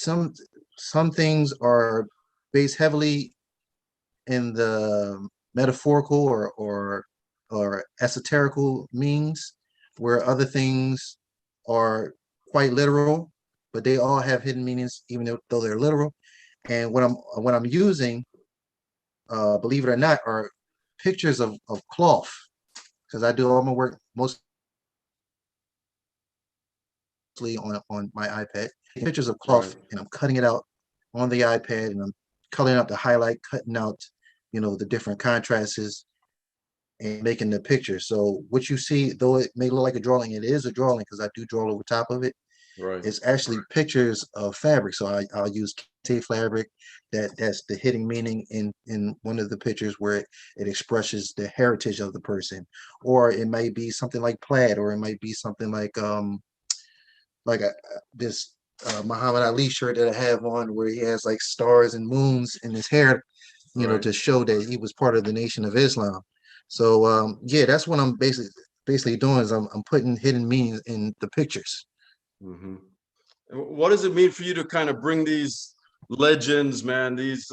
some some things are based heavily in the metaphorical or esoterical means, where other things are quite literal, but they all have hidden meanings, even though they're literal. And what I'm using, believe it or not, are pictures of cloth, because I do all my work mostly on my iPad. Pictures of Right. cloth, and I'm cutting it out on the iPad, and I'm coloring out the highlight, cutting out, the different contrasts and making the picture. So what you see, though it may look like a drawing, it is a drawing because I do draw over top of it. Right. It's actually pictures of fabric. So I'll use kente fabric. That's the hidden meaning in one of the pictures where it expresses the heritage of the person, or it might be something like plaid, or it might be something like this Muhammad Ali shirt that I have on, where he has like stars and moons in his hair, Right. to show that he was part of the Nation of Islam. So yeah, that's what I'm basically doing is I'm putting hidden meanings in the pictures. Hmm. What does it mean for you to kind of bring these legends, man, these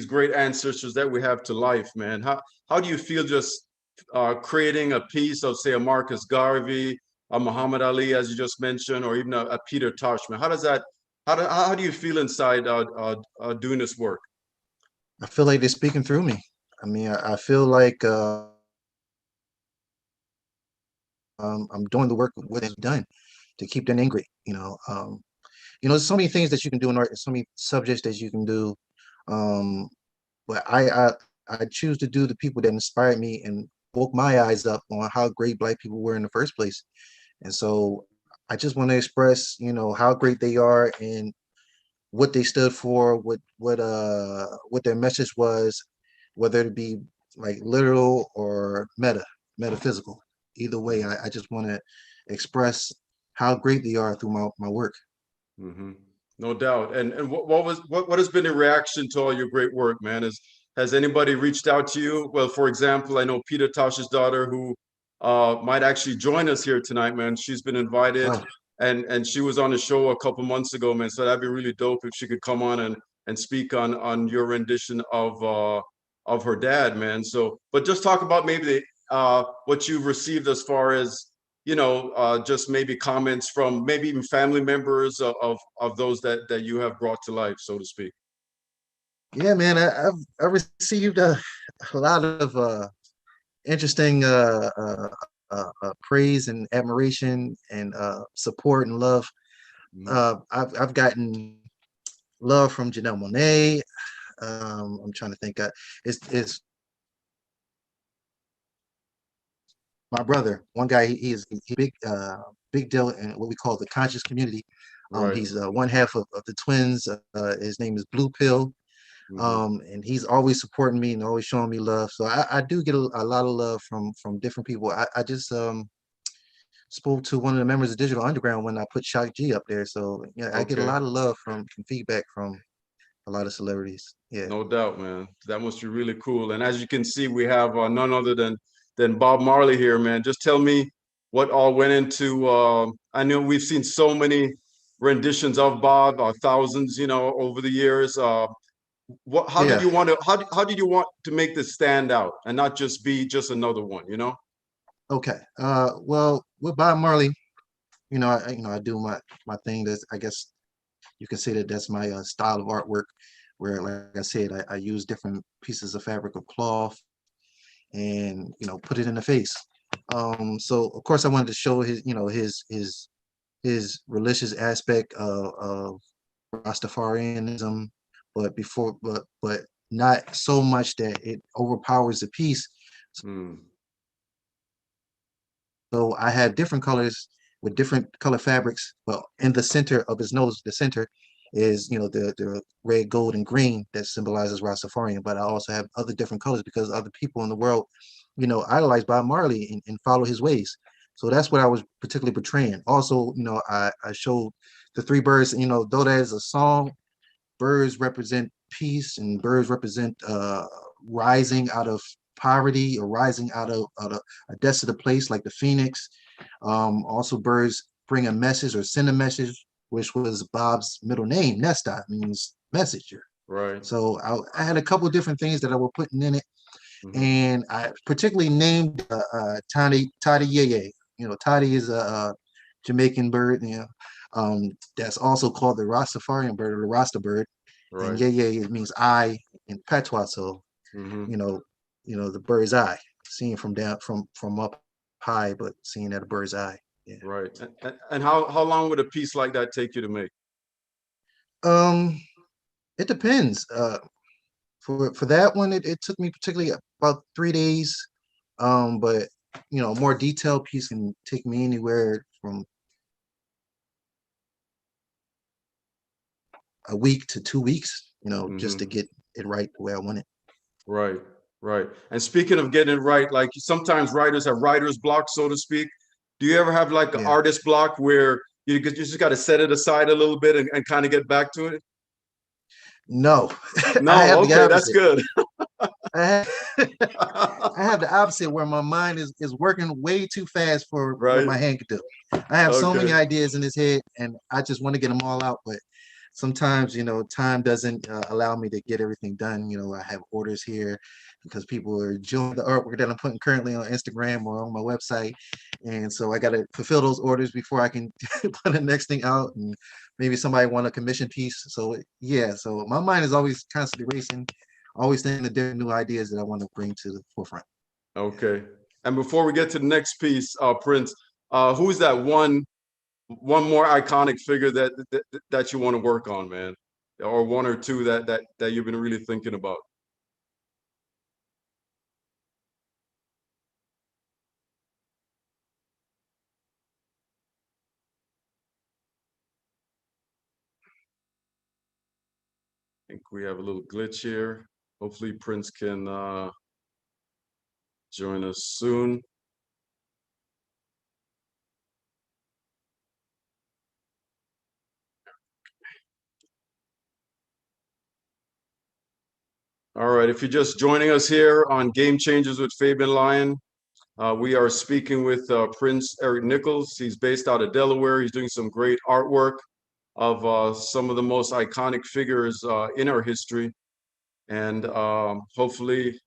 great ancestors that we have to life, man? How do you feel just creating a piece of, say, a Marcus Garvey, a Muhammad Ali, as you just mentioned, or even a Peter Tosh, man? How do you feel inside doing this work? I feel like they're speaking through me. I mean, I feel like I'm doing the work what is done to keep them angry. There's so many things that you can do in art, so many subjects that you can do. Um, but I choose to do the people that inspired me and woke my eyes up on how great Black people were in the first place. And so I just want to express, how great they are and what they stood for, what their message was, whether it be like literal or metaphysical. Either way, I just want to express how great they are through my work. Hmm. No doubt. And what has been the reaction to all your great work, man? Has anybody reached out to you? Well, for example, I know Peter Tosh's daughter, who might actually join us here tonight, man. She's been invited, Oh, and she was on the show a couple months ago, man. So that'd be really dope if she could come on and speak on your rendition of her dad, man. So, but just talk about maybe what you've received as far as just maybe comments from maybe even family members of those that you have brought to life, so to speak. yeah, man, I've received a lot of interesting praise and admiration and support and love. Mhm. I've gotten love from Janelle Monáe. I'm trying to think. It's my brother. One guy, he big deal in what we call the conscious community. Right. He's one half of the twins. His name is Blue Pill. Hmm. And he's always supporting me and always showing me love. So I do get a lot of love from different people. I just spoke to one of the members of Digital Underground when I put Shock G up there. So yeah, I get a Okay. lot of love from feedback from a lot of celebrities. Yeah. No doubt, man. That must be really cool. And as you can see, we have none other than Bob Marley here, man. Just tell me what all went into. I know we've seen so many renditions of Bob, thousands, over the years. What? How did Yeah. you want to? How did you want to make this stand out and not just be just another one? Okay. Well, with Bob Marley, I do my thing. That's, I guess you can say that that's my style of artwork, where, like I said, I use different pieces of fabric of cloth and put it in the face. So of course I wanted to show his religious aspect of Rastafarianism, but not so much that it overpowers the piece. Mm, So I have different colors with different color fabrics. Well, in the center of his nose, the center is the red, gold, and green that symbolizes Rastafarian. But I also have other different colors because other people in the world, idolize Bob Marley and follow his ways. So that's what I was particularly portraying. Also, I showed the three birds. Though that is a song, birds represent peace, and birds represent rising out of poverty or rising out of a desolate place like the phoenix. Also, birds bring a message or send a message which was Bob's middle name. Nesta means messenger. Right. So I had a couple of different things that I were putting in it, Hmm. and I particularly named Toddy Yeye. Toddy is a Jamaican bird. That's also called the Rastafarian bird or the Rasta bird, and Right. Yeye it means eye in patois. So Hmm. you know, the bird's eye, seeing from down from up high, but seeing at a bird's eye. Yeah. Right. And how long would a piece like that take you to make? Um, it depends. For that one, it took me particularly about 3 days. But a more detailed piece can take me anywhere from a week to 2 weeks. Just to Hmm. get it right the way I want it. Right. Right. And speaking of getting it right, like sometimes writers have writer's block, so to speak. Do you ever have like an Yeah. artist block where you just got to set it aside a little bit and kind of get back to it? No, I No. have the Okay, that's opposite. good. I have, I have the opposite where my mind is working way too fast for what Right. my hand can do. I have so many Okay. ideas in this head, and I just want to get them all out. But sometimes, time doesn't allow me to get everything done. I have orders here because people are enjoying the artwork that I'm putting currently on Instagram or on my website, and so I got to fulfill those orders before I can put the next thing out. And maybe somebody want a commission piece. So yeah, so my mind is always constantly racing, always thinking of different new ideas that I want to bring to the forefront. Okay. And before we get to the next piece, Prince, who's that one more iconic figure that you want to work on, man, or one or two that you've been really thinking about? I think we have a little glitch here. Hopefully, Prince can join us soon. All right. If you're just joining us here on Game Changers with Fabian Lyon, we are speaking with Prince Eric Nichols. He's based out of Delaware. He's doing some great artwork of some of the most iconic figures in our history. And hopefully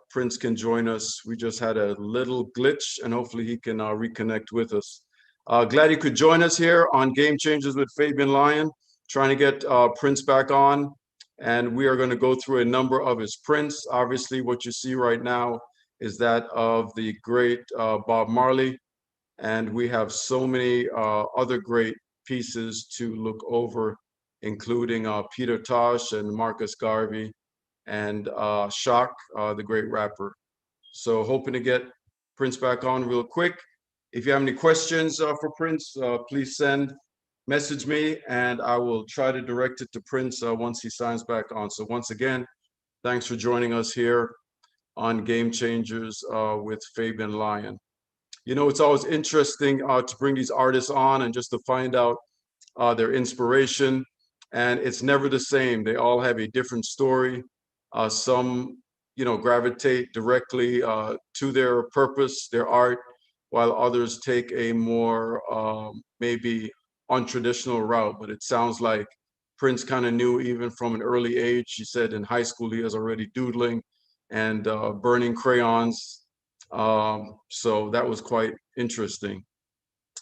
Prince can join us. We just had a little glitch and hopefully he can reconnect with us. Glad you could join us here on Game Changers with Fabian Lyon, trying to get Prince back on. And we are going to go through a number of his prints. Obviously, what you see right now is that of the great Bob Marley. And we have so many other great pieces to look over, including Peter Tosh and Marcus Garvey and Shock, the great rapper. So hoping to get Prince back on real quick. If you have any questions for Prince, please message me and I will try to direct it to Prince once he signs back on. So once again, thanks for joining us here on Game Changers with Fabian Lyon. It's always interesting to bring these artists on and just to find out their inspiration. And it's never the same. They all have a different story. Some, gravitate directly to their purpose, their art, while others take a more maybe untraditional route. But it sounds like Prince kind of knew even from an early age. He said in high school he was already doodling and burning crayons. So that was quite interesting.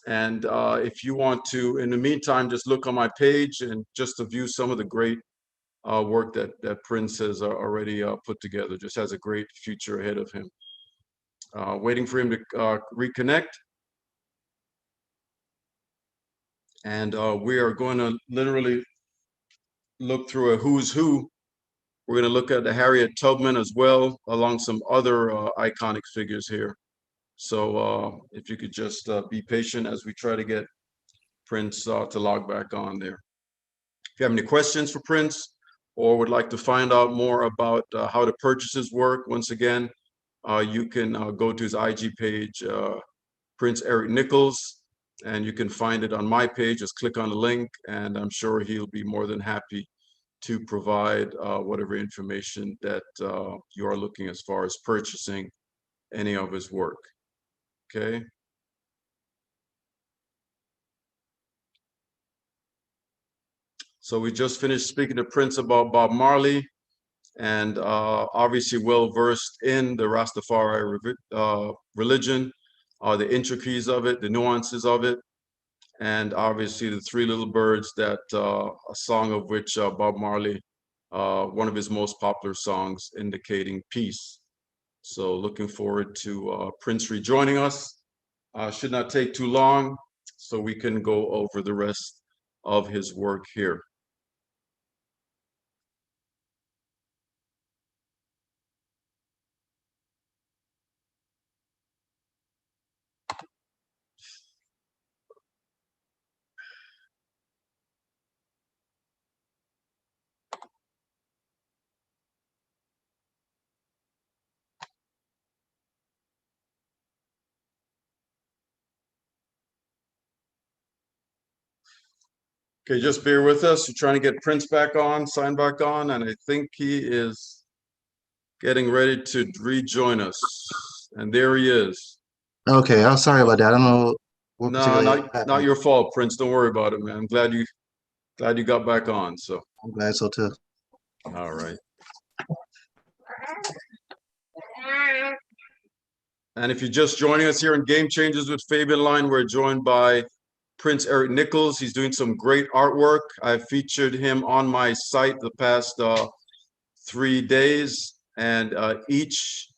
And if you want to, in the meantime, just look on my page and just to view some of the great work that Prince has already put together. Just has a great future ahead of him. Waiting for him to reconnect. And we are going to literally look through a who's who. We're going to look at the Harriet Tubman as well, along some other iconic figures here. So if you could just be patient as we try to get Prince to log back on there. If you have any questions for Prince or would like to find out more about how the purchases work, once again, you can go to his IG page, Prince Eric Nichols, and you can find it on my page. Just click on the link, and I'm sure he'll be more than happy to provide whatever information that you are looking as far as purchasing any of his work. Okay. So we just finished speaking to Prince about Bob Marley, and obviously well versed in the Rastafari religion, the intricacies of it, the nuances of it, and obviously the Three Little Birds, that a song of which Bob Marley, one of his most popular songs, indicating peace. So looking forward to Prince rejoining us. Should not take too long, so we can go over the rest of his work here. Okay, just bear with us. We're trying to get Prince back on, sign back on, and I think he is getting ready to rejoin us. And there he is. Okay, I'm sorry about that. I don't know what No, particularly not happened. your fault, Prince. Don't worry about it, man. I'm glad you got back on. So, I'm glad so too. all right. And if you're just joining us here in Game Changers with Fabian Lyon, we're joined by Prince Eric Nichols. He's doing some great artwork. I've featured him on my site the past 3 days, and each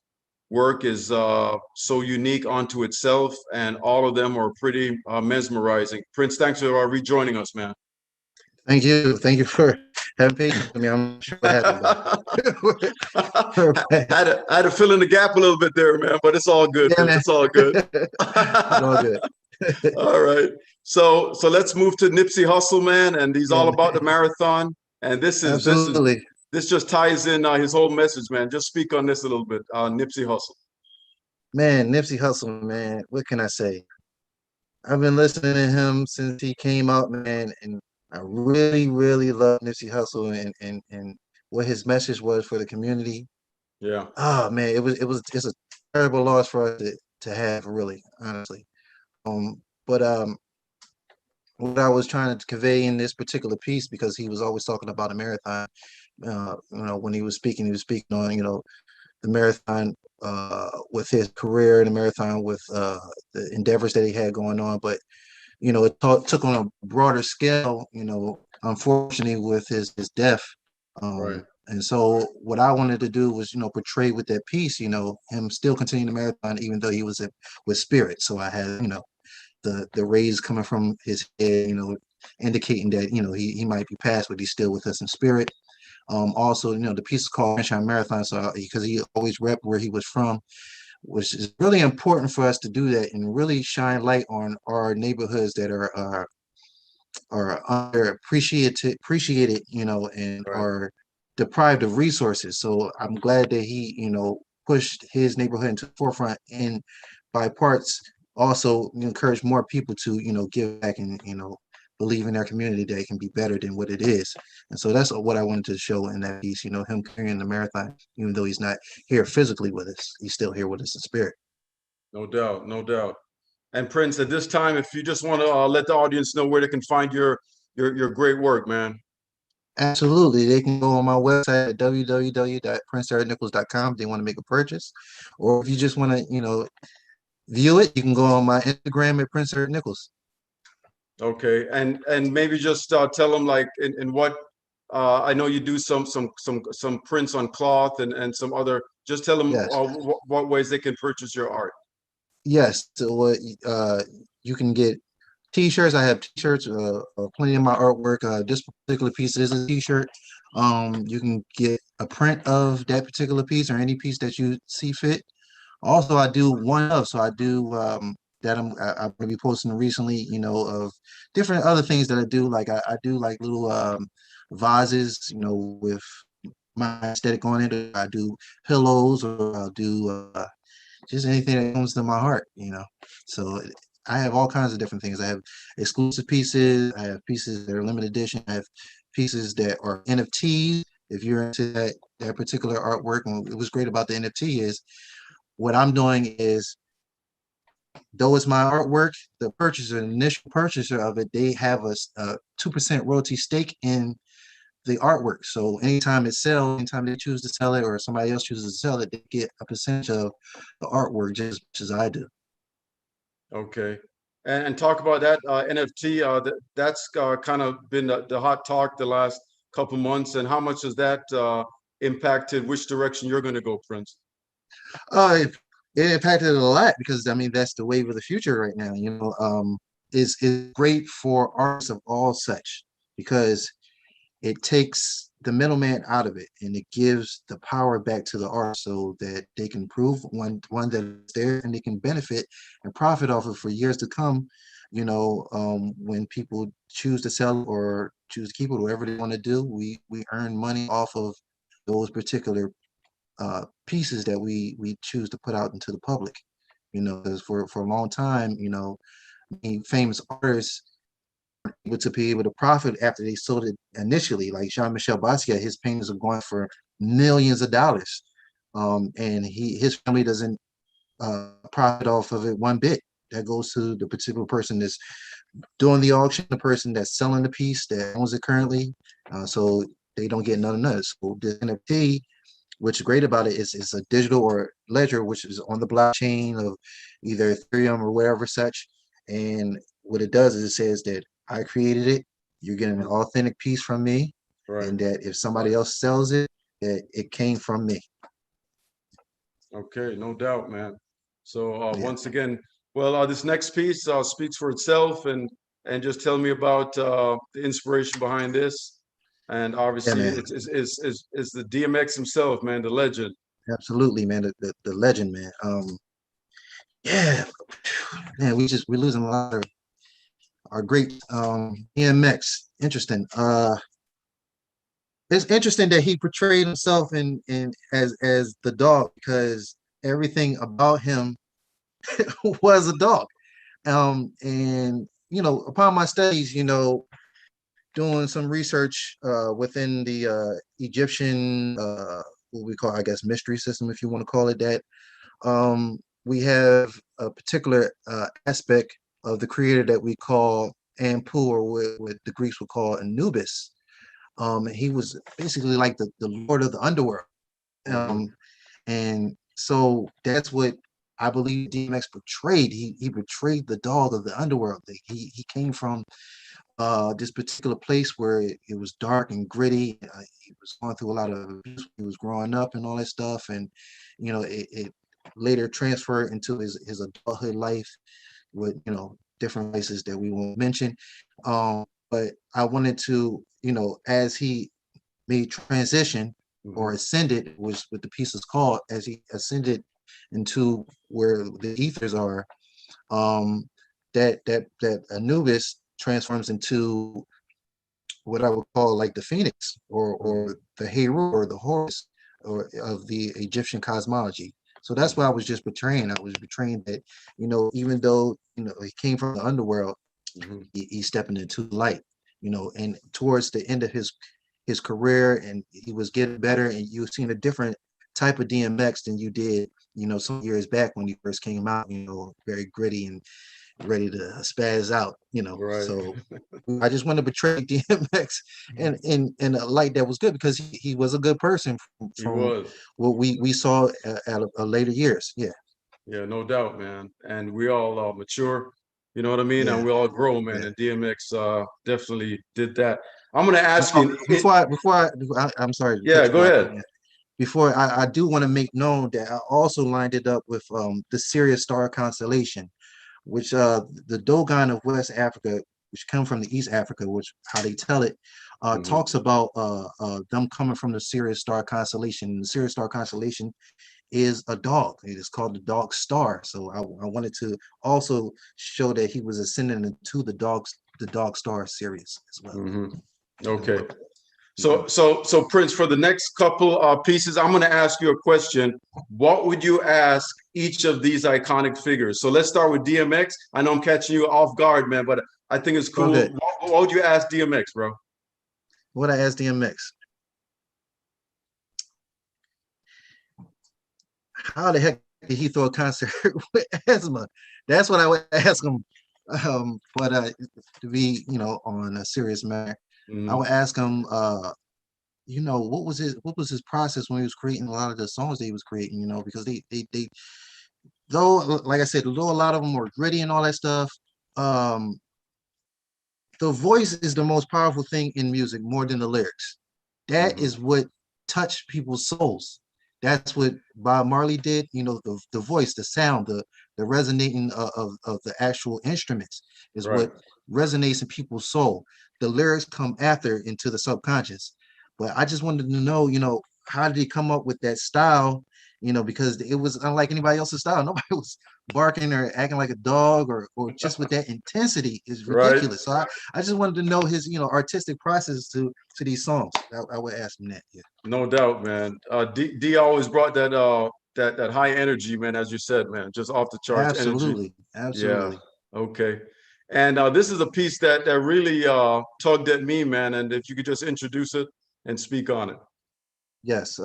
work is so unique unto itself, and all of them are pretty mesmerizing. Prince, thanks for rejoining us, man. Thank you. Thank you for having patience with me. I'm sure what happened, but I had to fill in the gap a little bit there, man, but it's all good. yeah, man. It's all good. It's all good. All right. So let's move to Nipsey Hussle, man, and he's Yeah, all about the marathon. And absolutely. this just ties in his whole message, man. Just speak on this a little bit, Nipsey Hussle. Man, Nipsey Hussle, man. What can I say? I've been listening to him since he came out, man, and I really, really love Nipsey Hussle and what his message was for the community. Yeah. Oh man, it's a terrible loss for us to have, really, honestly. But what I was trying to convey in this particular piece, because he was always talking about a marathon. When he was speaking on, the marathon with his career and the marathon with the endeavors that he had going on. But took on a broader scale, unfortunately with his death. Right. And so what I wanted to do was, portray with that piece, him still continuing the marathon, even though he was with spirit. So I had, the rays coming from his head, indicating that, he might be past, but he's still with us in spirit. Also, the piece is called Sunshine Marathon, so because he always rep where he was from, which is really important for us to do that and really shine light on our neighborhoods that are appreciated, and Right. are deprived of resources. So I'm glad that he, pushed his neighborhood into the forefront, and by parts also encourage more people to, give back and, believe in their community that it can be better than what it is. And so that's what I wanted to show in that piece, him carrying the marathon, even though he's not here physically with us, he's still here with us in spirit. No doubt. No doubt. And Prince, at this time, if you just want to let the audience know where they can find your great work, man. Absolutely. They can go on my website at www.princeericnichols.com if they want to make a purchase. Or if you just want to, view it, you can go on my Instagram at Prince Eric Nichols. Okay, and maybe just tell them, like, in what I know you do some prints on cloth and some other. Just tell them Yes. what ways they can purchase your art. Yes. So you can get t-shirts. I have t-shirts, plenty of my artwork. This particular piece is a t-shirt. You can get a print of that particular piece or any piece that you see fit. Also, I do one of, so I do that I'm gonna be posting recently, of different other things that I do. Like I do like little vases, with my aesthetic on it. I do pillows, or I'll do just anything that comes to my heart, So I have all kinds of different things. I have exclusive pieces. I have pieces that are limited edition. I have pieces that are NFTs. If you're into that particular artwork, and what's great about the NFT is what I'm doing is though it's my artwork, the purchaser, the initial purchaser of it, they have a 2% royalty stake in the artwork. So anytime it sells, anytime they choose to sell it or somebody else chooses to sell it, they get a percentage of the artwork just as much as I do. Okay. And talk about that NFT. That's kind of been the hot talk the last couple months. And how much has that impacted which direction you're going to go, Prince? It impacted it a lot because I mean that's the wave of the future right now. Is great for artists of all such because it takes the middleman out of it and it gives the power back to the artist so that they can prove one that is there and they can benefit and profit off of for years to come. When people choose to sell or choose to keep it, whatever they want to do, we earn money off of those particular pieces that we choose to put out into the public. Because for a long time, famous artists able to be able to profit after they sold it initially. Like Jean-Michel Basquiat, his paintings are going for millions of dollars, and his family doesn't profit off of it one bit. That goes to the particular person that's doing the auction, the person that's selling the piece that owns it currently. So they don't get none of that. So the NFT, what's great about it is it's a digital or ledger, which is on the blockchain of either Ethereum or whatever such. And what it does is it says that I created it, you're getting an authentic piece from me, Right. and that if somebody else sells it, that it came from me. Okay, no doubt, man. So Yeah, once again, well, this next piece speaks for itself, and just tell me about the inspiration behind this. And yeah, obviously, man. it's the DMX himself, man, the legend. Absolutely, man. The legend, man. Yeah, man. We're losing a lot of our great DMX. Interesting. It's interesting that he portrayed himself in as the dog because everything about him was a dog. And upon my studies, doing some research within the Egyptian what we call, I guess, mystery system, if you want to call it that. We have a particular aspect of the creator that we call Anpu, or what the Greeks would call Anubis. He was basically like the lord of the underworld. Hmm. Um, and so that's what I believe DMX portrayed. He portrayed the dog of the underworld. He came from this particular place where it was dark and gritty. He was going through a lot of abuse when he was growing up and all that stuff. And it later transferred into his adulthood life with different places that we won't mention. But I wanted to, as he made transition or Hmm. ascended, was what the piece is called, as he ascended into where the ethers are, um, that Anubis transforms into what I would call like the phoenix or Hmm. the Heru or the Horus or of the Egyptian cosmology. So that's what I Hmm. was just portraying. I was portraying that, even though, he came from the underworld, Hmm. he's stepping into light, and towards the end of his career, and he was getting better, and you've seen a different type of DMX than you did, some years back when he first came out, very gritty and ready to spaz out, Right. so I just want to portray DMX in a light that was good because he was a good person He from was. what we saw at later years. Yeah, Yeah, no doubt, man. And we all mature, you know what I mean? And yeah, we all grow, man. yeah. And DMX definitely did that. I'm gonna ask you, I'm sorry to yeah, cut go you off. ahead. Before I do want to make known that I also lined it up with the Sirius star constellation, which the Dogon of West Africa, which come from the East Africa, which how they tell it, Hmm. talks about them coming from the Sirius star constellation. The Sirius star constellation is a dog. It is called the dog star. So I wanted to also show that he was ascending into the dog star Sirius as well. Hmm. As well. Okay. Mhm. So Prince, for the next couple pieces, I'm gonna ask you a question. What would you ask each of these iconic figures? So let's start with DMX. I know I'm catching you off guard, man, but I think it's All cool. good. What would you ask DMX, bro? What I asked DMX, how the heck did he throw a concert with asthma? That's what I would ask him. But to be, on a serious matter, I Mhm. would ask him, what was his process when he was creating a lot of the songs that he was creating, because they though, like I said, though a lot of them were gritty and all that stuff, um, the voice is the most powerful thing in music more than the lyrics. That Mhm. is what touched people's souls. That's what Bob Marley did. The voice, the sound, the resonating of the actual instruments is Right. what resonates in people's soul. The lyrics come after into the subconscious. But I just wanted to know, how did he come up with that style? Because it was unlike anybody else's style. Nobody was barking or acting like a dog or just with that intensity is Right. ridiculous. So I just wanted to know his, artistic process to these songs. I would ask him that. Yeah. No doubt, man. D always brought that high energy, man, as you said, man, just off the charts energy. Absolutely. Yeah. Absolutely. Okay. And this is a piece that really tugged at me, man. And if you could just introduce it and speak on it. Yes.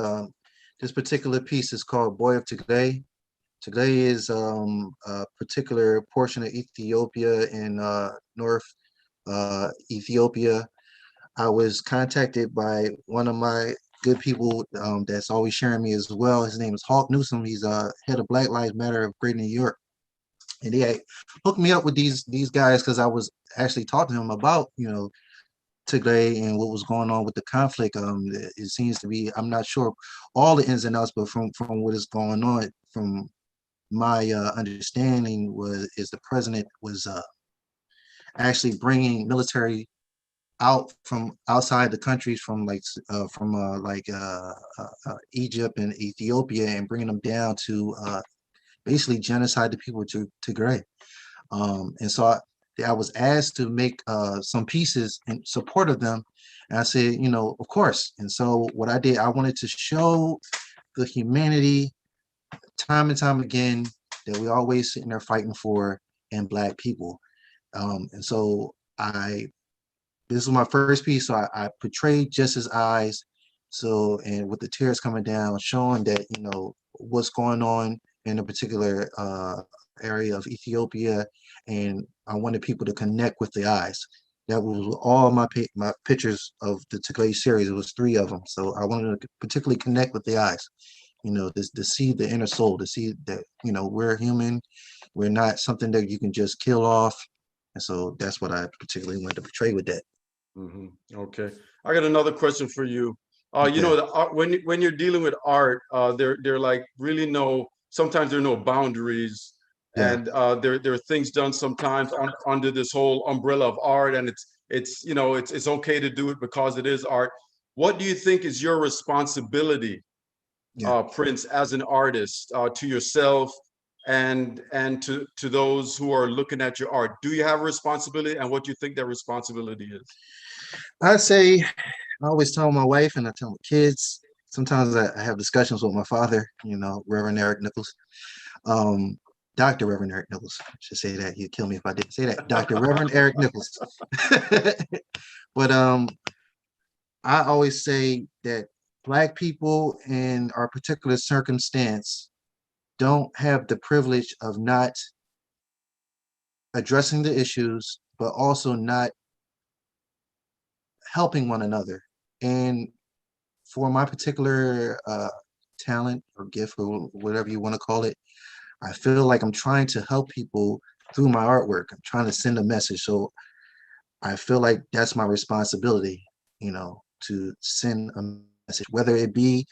This particular piece is called Boy of Today. Today is a particular portion of Ethiopia in North Ethiopia. I was contacted by one of my good people that's always sharing me as well. His name is Hawk Newsom. He's head of Black Lives Matter of Greater New York, and he hooked me up with these guys because I was actually talking to him about today and what was going on with the conflict. It seems to be, I'm not sure all the ins and outs, but from what is going on, from my understanding is the president was actually bringing military out from outside the countries from Egypt and Ethiopia and bringing them down to basically genocide the people to Tigray. And so I was asked to make some pieces in support of them. And I said, of course. And so what I did, I wanted to show the humanity time and time again that we always sitting there fighting for in Black people. And so this was my first piece. So I portrayed just his eyes. So, and with the tears coming down, showing that, what's going on in a particular area of Ethiopia. And I wanted people to connect with the eyes. That was all my pictures of the Taglay series. It was three of them. So I wanted to particularly connect with the eyes, to see the inner soul, to see that, we're human. We're not something that you can just kill off. And so that's what I particularly wanted to portray with that. Hmm. Okay. I got another question for you. Okay. The art, when you're dealing with art, there like really sometimes there are no boundaries, Yeah. and there are things done sometimes under this whole umbrella of art, and it's okay to do it because it is art. What do you think is your responsibility, Yeah. Prince, as an artist, to yourself and to those who are looking at your art? Do you have a responsibility, and what do you think that responsibility is? I say, I always tell my wife and I tell my kids. Sometimes I have discussions with my father, Reverend Eric Nichols, um, Dr. Reverend Eric Nichols. I should say that. He'd kill me if I didn't say that. Dr. Reverend Eric Nichols. But I always say that Black people in our particular circumstance don't have the privilege of not addressing the issues, but also not helping one another. And for my particular talent or gift or whatever you want to call it, I feel like I'm trying to help people through my artwork. I'm trying to send a message. So I feel like that's my responsibility, to send a message, whether it be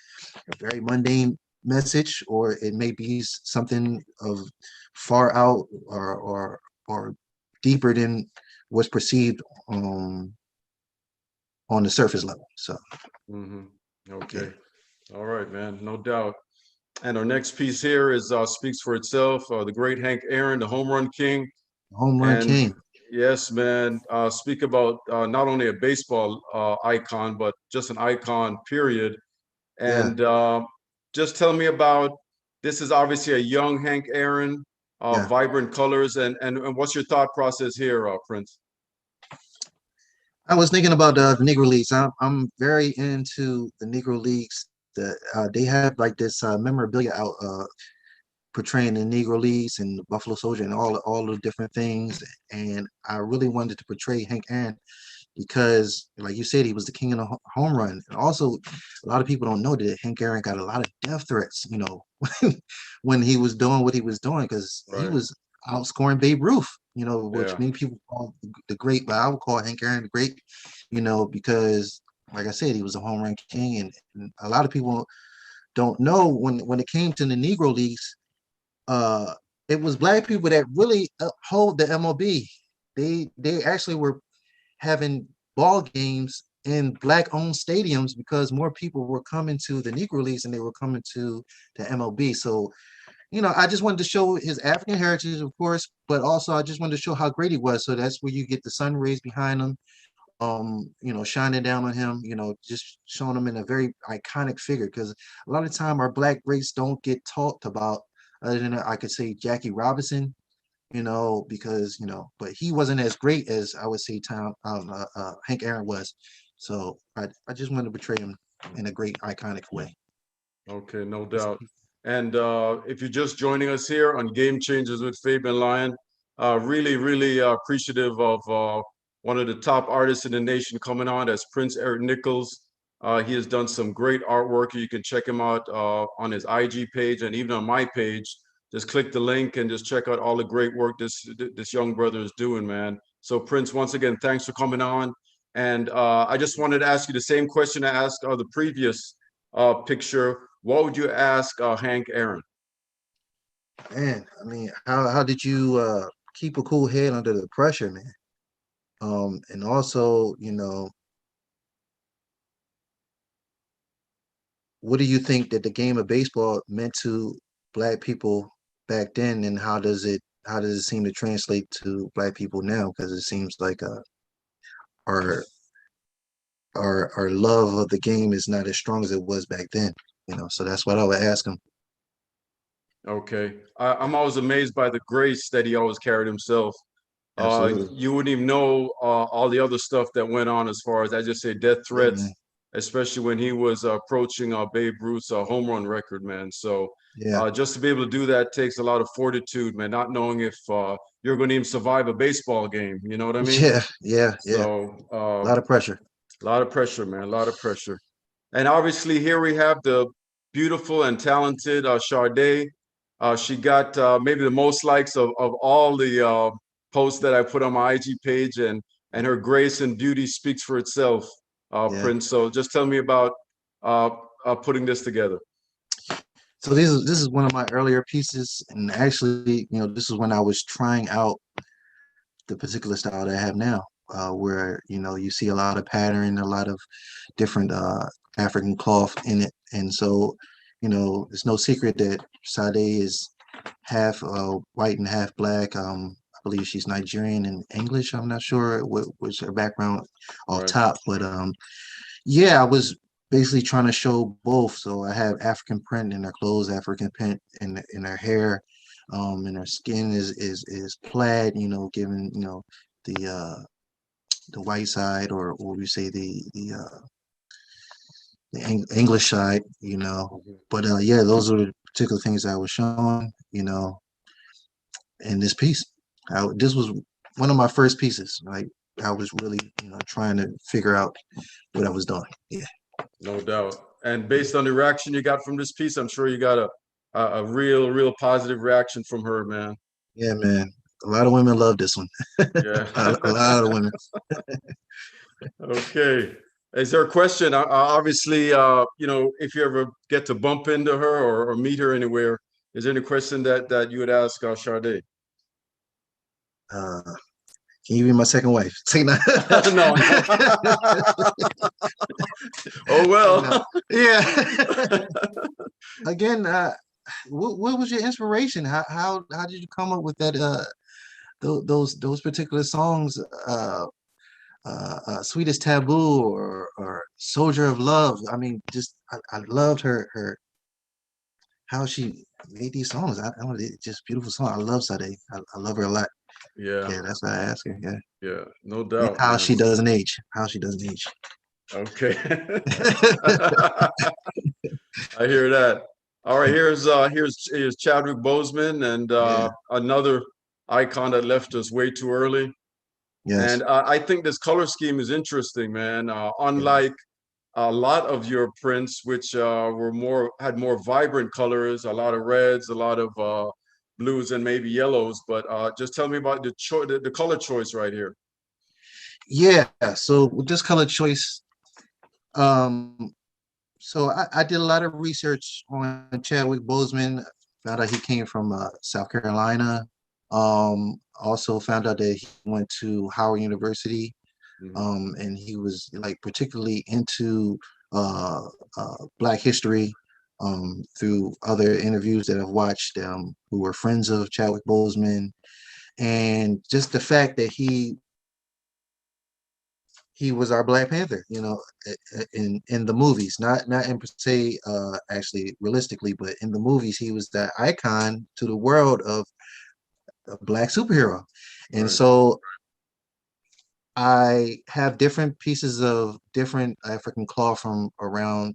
a very mundane message or it may be something of far out or deeper than what's perceived on the surface level. So Hmm. yeah, Okay. All right, man. No doubt. And our next piece here is speaks for itself. The great Hank Aaron, the home run king. home run And king. yes, man, speak about not only a baseball icon, but just an icon, period. Yeah, And just tell me about this is obviously a young Hank Aaron, yeah. vibrant colors. And what's your thought process here, Prince? I was thinking about the Negro Leagues. I'm very into the Negro Leagues. That they have like this memorabilia out. portraying the Negro Leagues and the Buffalo Soldier and all the different things. And I really wanted to portray Hank Aaron because, like you said, he was the king of the home run. And also, a lot of people don't know that Hank Aaron got a lot of death threats, when he was doing what he was doing, because he Right. was outscoring Babe Ruth, which Yeah. many people call the great, but I would call Hank Aaron the great, because, like I said, he was a home run king. And a lot of people don't know when it came to the Negro Leagues, uh, it was black people that really uphold the MLB. They actually were having ball games in black-owned stadiums because more people were coming to the Negro Leagues and they were coming to the MLB. So, I just wanted to show his African heritage, of course, but also I just wanted to show how great he was. So that's where you get the sun rays behind him, shining down on him, just showing him in a very iconic figure. Because a lot of time our black race don't get talked about, other than I could say Jackie Robinson, because but he wasn't as great as I would say Hank Aaron was. So I just wanted to portray him in a great iconic way. Okay, no doubt. And if you're just joining us here on Game Changers with Fabian Lyon, really, really appreciative of one of the top artists in the nation coming on. That's Prince Eric Nichols. He has done some great artwork. You can check him out on his IG page and even on my page. Just click the link and just check out all the great work this young brother is doing, man. So Prince, once again, thanks for coming on. And I just wanted to ask you the same question I asked the previous picture. What would you ask Hank Aaron? Man, I mean, how did you keep a cool head under the pressure, man? And also, what do you think that the game of baseball meant to black people back then, and how does it seem to translate to black people now? Because it seems like our our love of the game is not as strong as it was back then. So that's what I would ask him. Okay. I'm always amazed by the grace that he always carried himself. Absolutely. You wouldn't even know all the other stuff that went on as far as I just say death Yeah, man. threats, especially when he was approaching Babe Ruth's home run record, man. So Yeah. just to be able to do that takes a lot of fortitude, man, not knowing if you're going to even survive a baseball game. You know what I mean? Yeah. Yeah. Yeah. So A lot of pressure. a lot of pressure, man, a lot of pressure. And obviously, here we have the beautiful and talented Sade. She got maybe the most likes of all the posts that I put on my IG page, and her grace and beauty speaks for itself, Yeah. Prince. So just tell me about uh, putting this together. So this is one of my earlier pieces, and actually, this is when I was trying out the particular style that I have now, where you see a lot of pattern, a lot of different African cloth in it, and so it's no secret that Sade is half white and half black. I believe she's Nigerian and English. I'm not sure what was her background off Right, top, but yeah, I was basically trying to show both. So I have African print in her clothes, African print in her hair, and her skin is plaid. Giving the the white side, or what we say the English side. mhm. But yeah, those are the particular things I was showing. In this piece. This was one of my first pieces. Like I was really trying to figure out what I was doing. Yeah. No doubt. And based on the reaction you got from this piece, I'm sure you got a real, real positive reaction from her, man. Yeah, man. A lot of women love this one. Yeah. A lot of women. Okay. Is there a question? Obviously, if you ever get to bump into her or meet her anywhere, is there any question that you would ask Sade? Uh, can you be my second wife? Say no. No, no. Oh No. well. Yeah. Again, what was your inspiration? How did you come up with that? Those particular songs. Sweetest Taboo, or Soldier of Love. I mean, just I loved her how she made these songs. I don't know, just beautiful song. I love Sade. I love her a lot. Yeah, Yeah, that's why I ask her. Yeah, yeah, no and doubt, how man. she doesn't age. How she doesn't age. Okay. I hear that. All right, here's Chadwick Boseman and Yeah. another icon that left us way too early. Yes. And I think this color scheme is interesting, man. Yeah. Unlike a lot of your prints, which were had more vibrant colors, a lot of reds, a lot of blues, and maybe yellows. But just tell me about the color choice right here. Yeah. So with this color choice, um, so I did a lot of research on Chadwick Boseman. Found out he came from South Carolina. Also found out that he went to Howard University. Hmm. And he was like particularly into uh, Black history through other interviews that I've watched who were friends of Chadwick Boseman, and just the fact that he was our Black Panther, in the movies, not in per se, actually realistically, but in the movies, he was that icon to the world of a Black superhero, and Right. so I have different pieces of different African cloth from around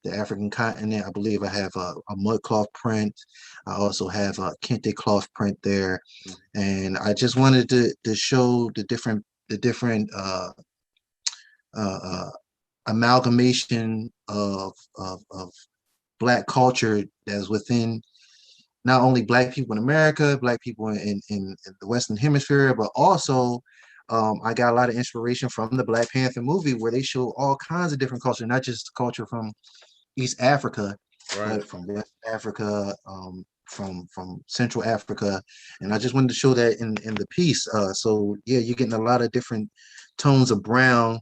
the African continent. I believe I have a mud cloth print. I also have a kente cloth print there, and I just wanted to show the different uh, uh, amalgamation of Black culture that's within not only Black people in America, Black people in the Western Hemisphere, but also I got a lot of inspiration from the Black Panther movie where they show all kinds of different culture, not just culture from East Africa, Right. but from West Africa, from Central Africa, and I just wanted to show that in the piece. So yeah, you're getting a lot of different tones of brown.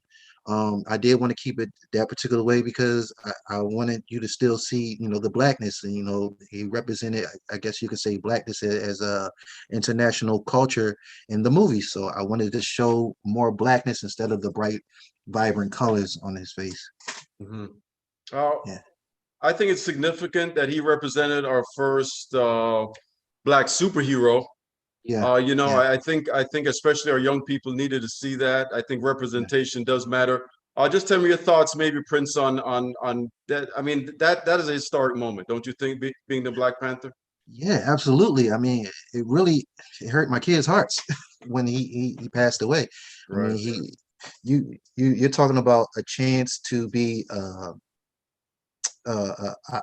I did want to keep it that particular way because I wanted you to still see, the blackness, and he represented, I guess you could say, blackness as a international culture in the movie. So I wanted to show more blackness instead of the bright, vibrant colors on his face. Hmm. Yeah, I think it's significant that he represented our first Black superhero. yeah, yeah. I think especially our young people needed to see that. I think representation does matter. Just tell me your thoughts, maybe Prince, on that. I mean, that is a historic moment, don't you think? Being the Black Panther. Yeah, absolutely. I mean, it hurt my kids' hearts when he passed away. I mean, Right. you're talking about a chance to be a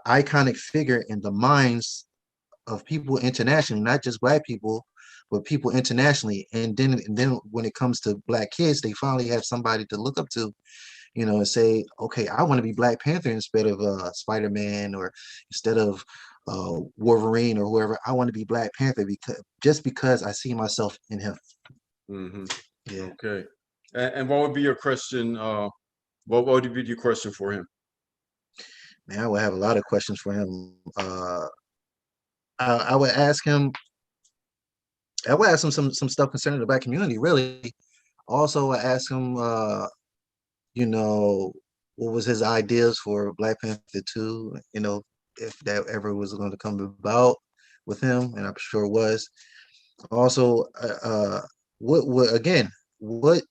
iconic figure in the minds of people internationally, not just Black people, but people internationally. And then when it comes to Black kids, they finally have somebody to look up to, and say, okay, I want to be Black Panther instead of Spider-Man, or instead of Wolverine or whoever. I want to be Black Panther because I see myself in him. Hmm. Yeah, Okay. And what would be your question? What would be your question for him? man, I would have a lot of questions for him. I would ask him. I would ask him some stuff concerning the Black community. Really, also I ask him, you know, what was his ideas for Black Panther 2? If that ever was going to come about with him, and I'm sure it was. Also, what again? What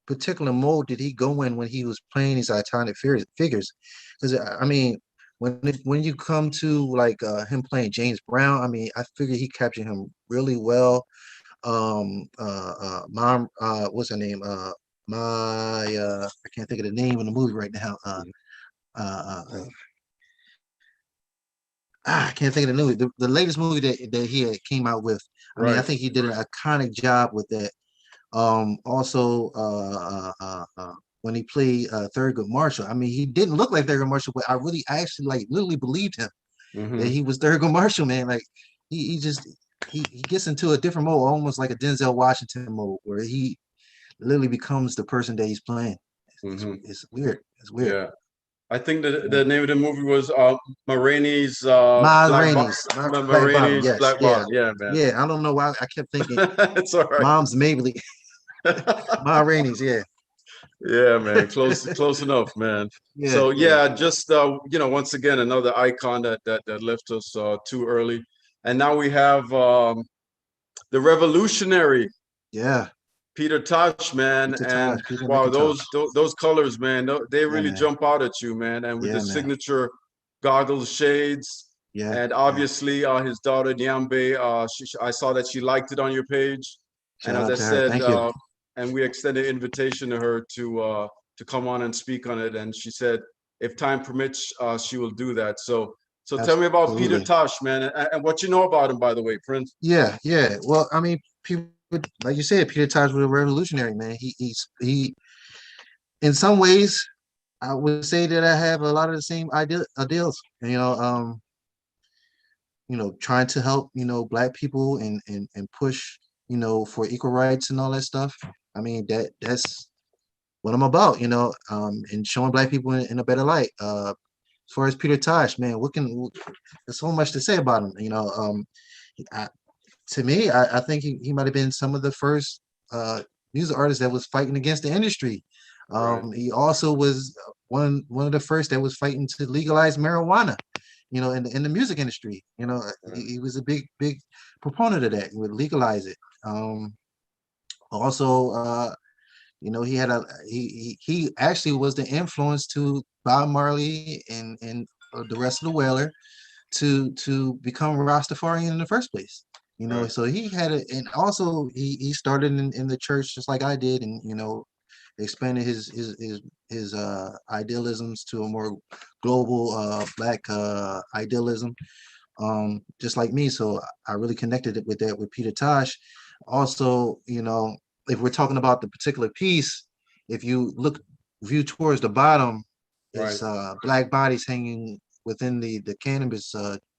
particular mode did he go in when he was playing these iconic figures? Because I mean, when you come to like him playing James Brown, I mean, I figure he captured him really well. Mom, what's her name? I can't think of the name of the movie right now. Mhm. I can't think of the movie. The latest movie that he had came out with. I mean, I Right. think he did an iconic job with that. Also, when he played Thurgood Marshall, I mean, he didn't look like Thurgood Marshall, but I actually like literally believed him that Hmm. he was Thurgood Marshall, man. Like he just he gets into a different mode, almost like a Denzel Washington mode, where he literally becomes the person that he's playing. Hmm. It's weird. It's weird. Yeah. I think Yeah. the name of the movie was Ma Rainey's Miles Black Rainey's Ma Black Bottom. Rainey's Yes, Black yeah, Bottom. Yeah, man. yeah. I don't know why I kept thinking It's all right. Mom's Mabley. Miles Rainey's, yeah, Yeah, man. Close enough, man. yeah, So yeah, yeah, just once again, another icon that left us too early. And now we have the revolutionary yeah. Peter Tosh, man. Peter And Tosh, Peter wow, McIntosh. those colors, man, they Yeah, really man. jump out at you, man. And with the Yeah, man. signature goggles, shades. Yeah, And yeah. obviously, his daughter Nyambe, I saw that she liked it on your page. And Shout as out I to her. said, Thank you. and we extended an invitation to her to come on and speak on it. And she said, if time permits, she will do that. So tell me about Peter Absolutely. Tosh, man, and what you know about him, by the way, Prince. Yeah, yeah. Well, I mean, people, like you said, Peter Tosh was a revolutionary, man. In some ways, I would say that I have a lot of the same ideals. Trying to help, black people and push, for equal rights and all that stuff. I mean, that's what I'm about, and showing black people in a better light. As far as Peter Tosh, man, there's so much to say about him. I, to me, I think he might have been some of the first music artists that was fighting against the industry. Right. He also was one of the first that was fighting to legalize marijuana, in the music industry. Right. He was a big proponent of that. He would legalize it. Also, he had he actually was the influence to Bob Marley and the rest of the Wailer to become Rastafarian in the first place. Right. So he had it, and also he started in the church just like I did, and expanded his idealisms to a more global black idealism, just like me. So I really connected it with that with Peter Tosh. Also, if we're talking about the particular piece, if you view towards the bottom, Right. it's black bodies hanging within the cannabis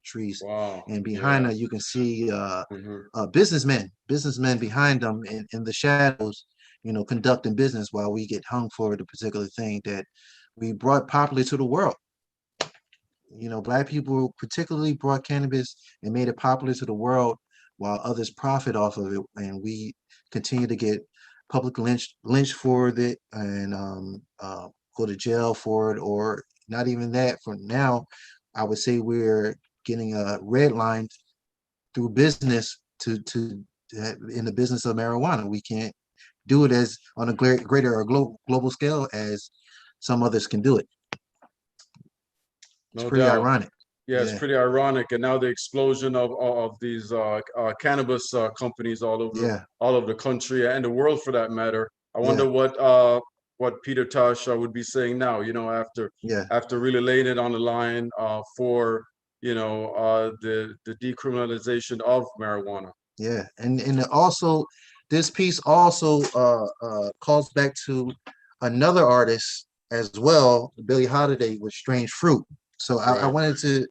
trees, Wow. and behind Yeah. her you can see Hmm. businessmen behind them in the shadows, conducting business while we get hung for the particular thing that we brought popular to the world. Black people particularly brought cannabis and made it popular to the world, while others profit off of it, and we continue to get public lynched for it, and go to jail for it, or not even that. For now, I would say we're getting a red line through business in the business of marijuana. We can't do it as on a greater or global scale as some others can do it. It's No pretty doubt. ironic. Yeah, it's Yeah, pretty ironic. And now the explosion of these cannabis companies yeah, all over the country and the world, for that matter. I wonder yeah, what Peter Tosh would be saying now. yeah, After really laying it on the line for the decriminalization of marijuana. yeah. And also, this piece also calls back to another artist as well, Billie Holiday, with Strange Fruit. So I Right. wanted to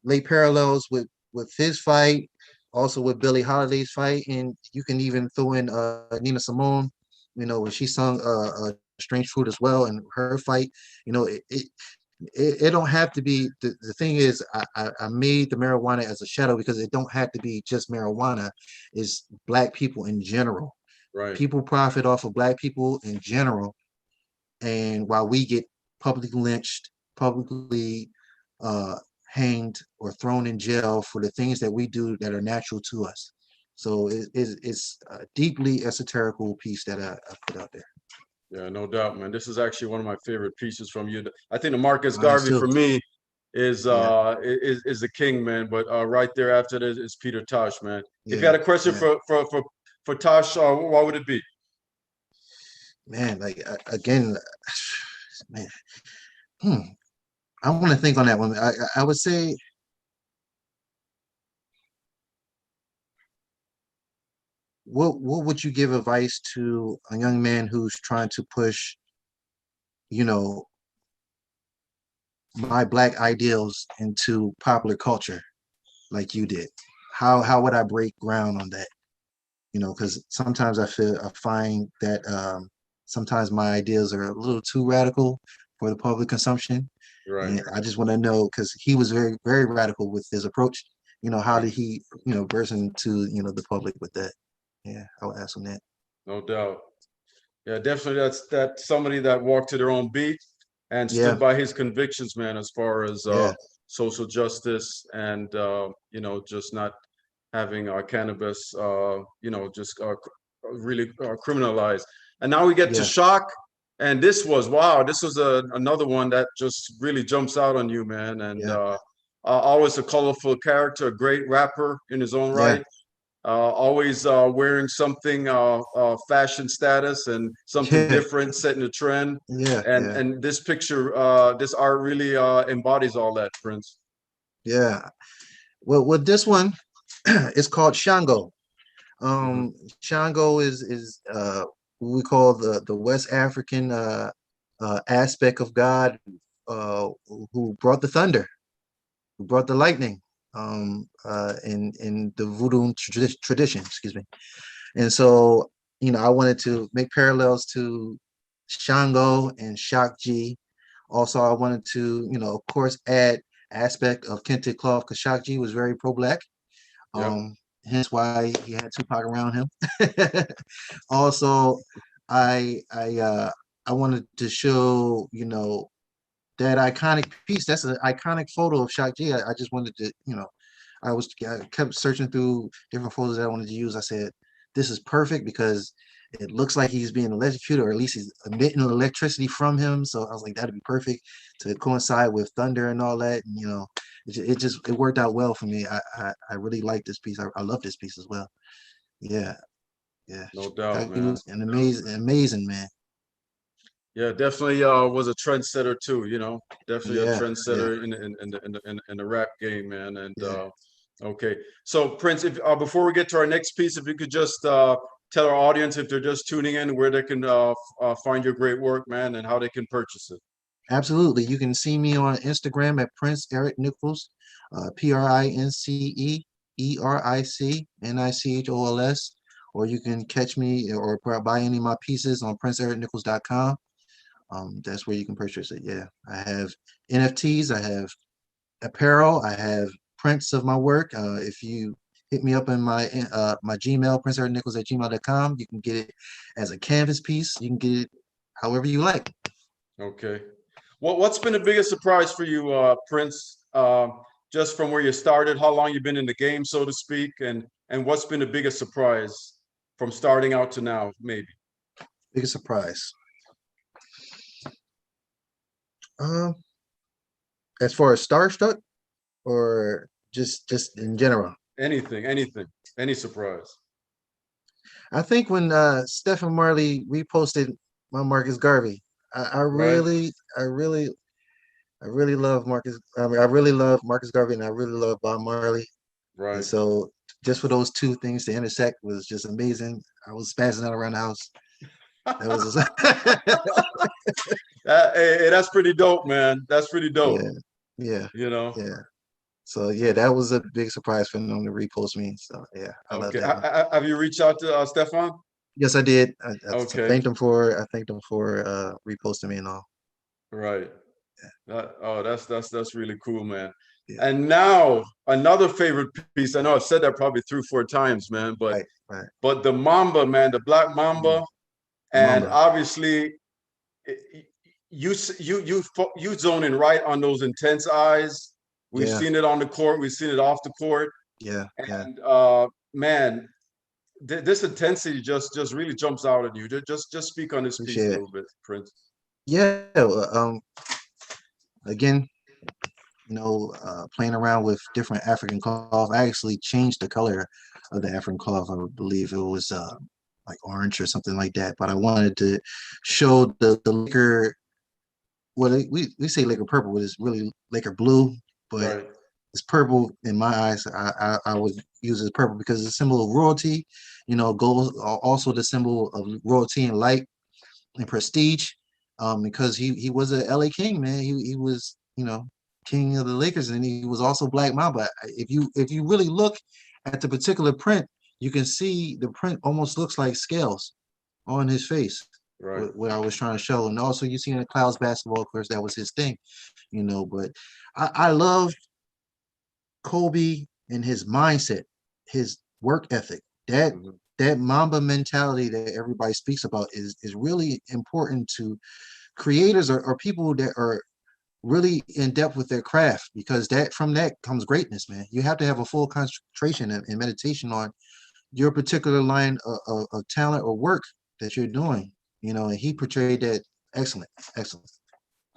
lay parallels with his fight, also with Billie Holiday's fight, and you can even throw in Nina Simone, when she sung "Strange Fruit" as well, and her fight. It don't have to be. The thing is, I made the marijuana as a shadow because it don't have to be just marijuana. It's black people in general. Right. People profit off of black people in general, and while we get publicly lynched, publicly uh, hanged, or thrown in jail for the things that we do that are natural to us. So it's a deeply esoterical piece that I put out there. Yeah, no doubt, man. This is actually one of my favorite pieces from you. I think the Marcus Mine Garvey too. for me is Yeah, the king, man. But right there after this is Peter Tosh, man. If you yeah, had a question yeah. for Tosh, what would it be? Man, like again, man. Hmm. I want to think on that one. I would say, what would you give advice to a young man who's trying to push, you know, my black ideals into popular culture like you did? How would I break ground on that? Because sometimes I find that sometimes my ideas are a little too radical for the public consumption, Right, and I just want to know, because he was very very radical with his approach. How right. did he burst into the public with that? Yeah, I would ask him that. No doubt. Yeah, definitely. That's somebody that walked to their own beat and stood Yeah, by his convictions, man, as far as yeah, social justice and just not having cannabis, just really criminalized. And now we get to yeah, shock. And this was wow. This was another one that just really jumps out on you, man. And yeah, always a colorful character, a great rapper in his own Yeah, right. Always wearing something fashion status and something yeah, different, setting a trend. yeah, yeah, And this picture, this art really embodies all that, Prince. yeah. Well, with this one, it's called Shango. Hmm. Shango is what we call the West African aspect of God, who brought the thunder, who brought the lightning, in the voodoo tradition. Excuse me. And so, I wanted to make parallels to Shango and Shakji. Also, I wanted to, of course, add aspect of kente cloth because Shakji was very pro-black. Yep. Hence why he had Tupac around him. Also, I wanted to show, that iconic piece. That's an iconic photo of Shock G. I just wanted to, I kept searching through different photos that I wanted to use. I said, this is perfect because it looks like he's being electrocuted, or at least he's emitting electricity from him. So I was like, that'd be perfect to coincide with thunder and all that. And it worked out well for me. I really like this piece. I love this piece as well. Yeah, yeah. No doubt, Shock G man. was an amazing man. Yeah, definitely was a trendsetter too, definitely a Yeah, yeah, trendsetter in the rap game, man. And yeah. okay. So Prince, if before we get to our next piece, if you could just tell our audience if they're just tuning in where they can find your great work, man, and how they can purchase it. Absolutely. You can see me on Instagram at Prince Eric Nichols, PrinceEricNichols, or you can catch me or buy any of my pieces on PrinceEricNichols.com. That's where you can purchase it. Yeah, I have NFTs, I have apparel, I have prints of my work. If you hit me up in my Gmail, PrinceEricNichols@gmail.com, you can get it as a canvas piece. You can get it however you like. Okay. What's been the biggest surprise for you, Prince? Just from where you started, how long you've been in the game, so to speak, and what's been the biggest surprise from starting out to now, maybe? Biggest surprise. Um, as far as starstruck or just in general. Anything, any surprise. I think when Stephen Marley reposted my Marcus Garvey, I Right, really, I really love Marcus. I mean, I really love Marcus Garvey, and I really love Bob Marley. And right. so, just for those two things to intersect was just amazing. I was spazzing out around the house. That was just Hey, that's pretty dope, man. That's pretty dope. yeah, yeah, You know. yeah. So yeah, that was a big surprise for them to repost me. So yeah, I love Okay. that one. Have you reached out to Stefan? Yes, I did. I Okay. thanked them for reposting me and all. Right. Oh, that's really cool, man. Yeah, And now another favorite piece. I know I've said that probably 3, 4 times, man, right, right. but the Mamba, man, the Black Yeah, Mamba, the and Mamba. obviously you zoning right on those intense eyes. We've Yeah, seen it on the court. We've seen it off the court, yeah, yeah. and man, this intensity just really jumps out at you. Just speak on this piece a Appreciate it. little bit, Prince. Yeah. Again, playing around with different African cloth. I actually changed the color of the African cloth. I believe it was like orange or something like that. But I wanted to show the liquor. We say liquor purple, but it's really liquor blue. But Right, it's purple in my eyes. I would use it as purple because it's a symbol of royalty. Gold also the symbol of royalty and light and prestige. Because he was a LA King, man. He was, king of the Lakers, and he was also Black Mamba. If you really look at the particular print, you can see the print almost looks like scales on his face. right. What I was trying to show, and also you see in the Clouds basketball, of course, that was his thing, But I love Kobe and his mindset, his work ethic. That Mhm. that Mamba mentality that everybody speaks about is really important to creators or people that are really in depth with their craft, because that from that comes greatness, man. You have to have a full concentration and meditation on your particular line of talent or work that you're doing, and he portrayed that excellent.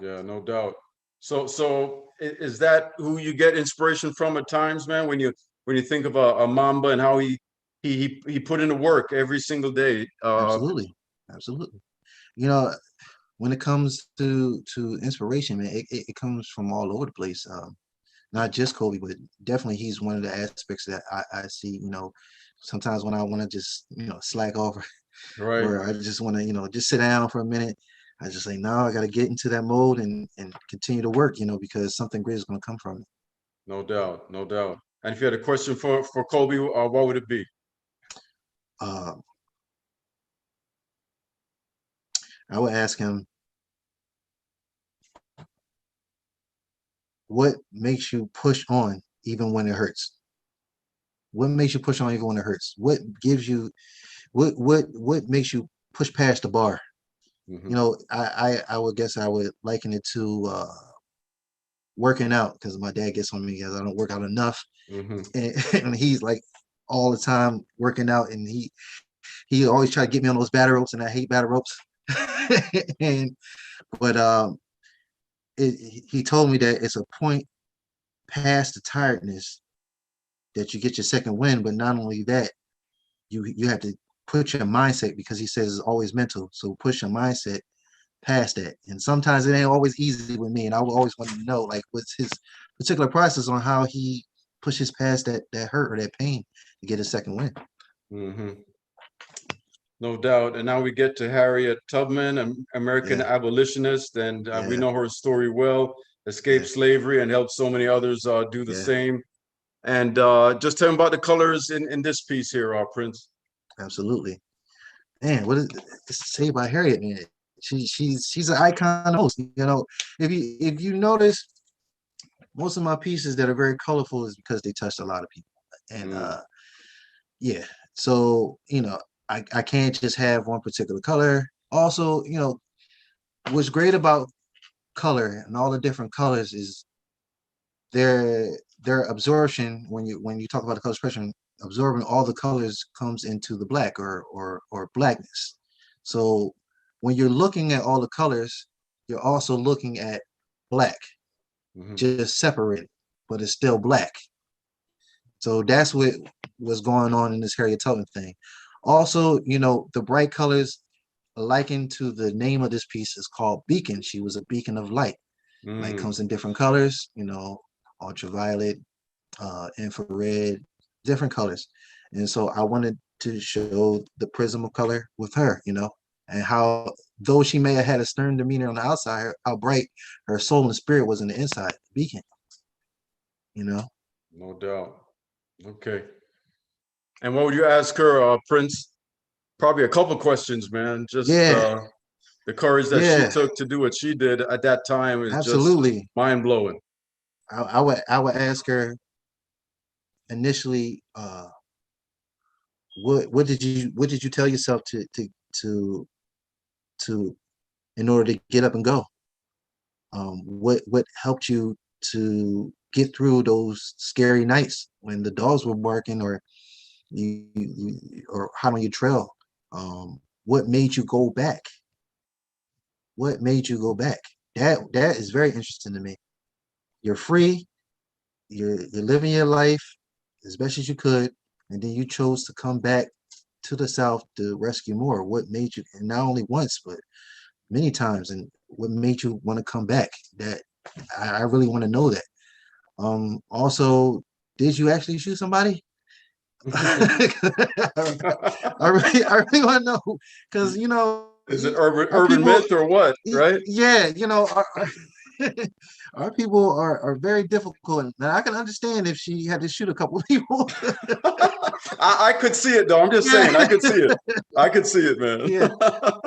Yeah, no doubt. Is that who you get inspiration from at times, man? When you think of a Mamba and how he put in the work every single day. Absolutely, absolutely. You know, when it comes to inspiration, man, it comes from all over the place. Not just Kobe, but definitely he's one of the aspects that I see. Sometimes when I want to just slack off, Right. or I just want to just sit down for a minute, I just say no, I got to get into that mode and continue to work. Because something great is going to come from it. No doubt, no doubt. And if you had a question for Kobe, what would it be? Uh, I would ask him, what makes you push on even when it hurts? What makes you push on even when it hurts? What gives you what makes you push past the bar? Hmm. I would guess I would liken it to working out, because my dad gets on me because I don't work out enough, Hmm. and he's like all the time working out, and he always try to get me on those battle ropes, and I hate battle ropes. and but he told me that it's a point past the tiredness that you get your second win, but not only that, you have to put your mindset, because he says it's always mental. So push your mindset past that. And sometimes it ain't always easy with me. And I will always want to know, like, what's his particular process on how he pushes past that hurt or that pain to get a second win. Hmm. No doubt. And now we get to Harriet Tubman, an American Yeah, abolitionist, and we yeah, know her story well. Escaped yeah, slavery and helped so many others do the yeah, same. And just tell me about the colors in this piece here, Prince. absolutely. Man, what is it to say about Harriet, man? She's an icon of most. If you notice, most of my pieces that are very colorful is because they touched a lot of people. And Mm. yeah. So, I can't just have one particular color. Also, what's great about color and all the different colors is their absorption. When you talk about the color spectrum, absorbing all the colors comes into the black, or blackness. So when you're looking at all the colors, you're also looking at black, Hmm. just separated, but it's still black. So that's what was going on in this Harriet Tubman thing. Also, the bright colors likened to the name of this piece is called Beacon. She was a beacon of light. Light Mm. comes in different colors, ultraviolet, infrared, different colors. And so I wanted to show the prism of color with her, and how, though she may have had a stern demeanor on the outside, how bright her soul and spirit was in the inside, beacon, you know? No doubt. Okay. And what would you ask her, Prince? Probably a couple questions, man. Just Yeah, the courage that she yeah, took to do what she did at that time is just absolutely. mind blowing. I would ask her initially, what did you tell yourself to to in order to get up and go? What helped you to get through those scary nights when the dogs were barking, or or hot on your trail? What made you go back? What made you go back? That is very interesting to me. You're free. You're living your life as best as you could, and then you chose to come back to the South to rescue more. What made you, and not only once, but many times, and what made you want to come back? That I really want to know that. Also, did you actually shoot somebody? I really want to know, because Is it urban our people, myth or what? Right? yeah, our people are very difficult, and I can understand if she had to shoot a couple of people. I could see it though. I'm just Yeah, saying, I could see it. I could see it, man. yeah,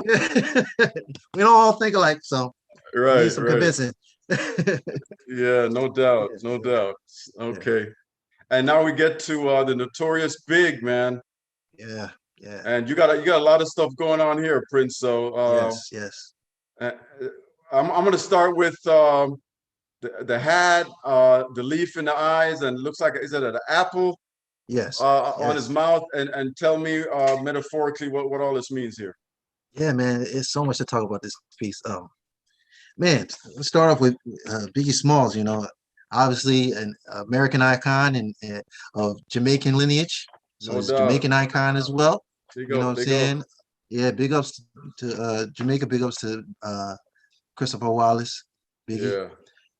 yeah. We don't all think alike, so need Right, some right. convincing. Yeah, no doubt, Yeah, no yeah, doubt. yeah, Okay. And now we get to the notorious Big, man. yeah, yeah. And you got a lot of stuff going on here, Prince. So Yes, yes, uh, I'm gonna start with the hat, the leaf in the eyes, and looks like, is it an apple yes, on his yes. mouth? And tell me metaphorically what all this means here. Yeah, man. It's so much to talk about this piece. Man, let's start off with Biggie Smalls. Obviously an American icon and of Jamaican lineage, so No he's a doubt. Jamaican icon as well. Big You know what up, I'm big up. saying? Yeah, big ups to Jamaica, big ups to Christopher Wallace, Biggie.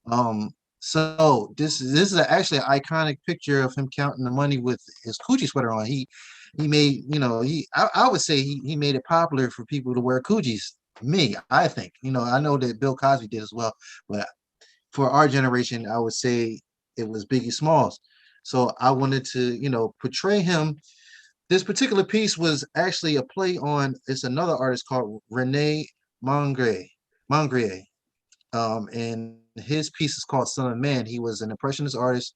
Yeah. So this is actually an iconic picture of him counting the money with his Coochie sweater on. He made, I would say he made it popular for people to wear Coochies. Me, I think. I know that Bill Cosby did as well, but for our generation, I would say it was Biggie Smalls. So I wanted to, portray him. This particular piece was actually a play on, it's another artist called Rene Mongre. Mongrier. And his piece is called Son of Man. He was an impressionist artist,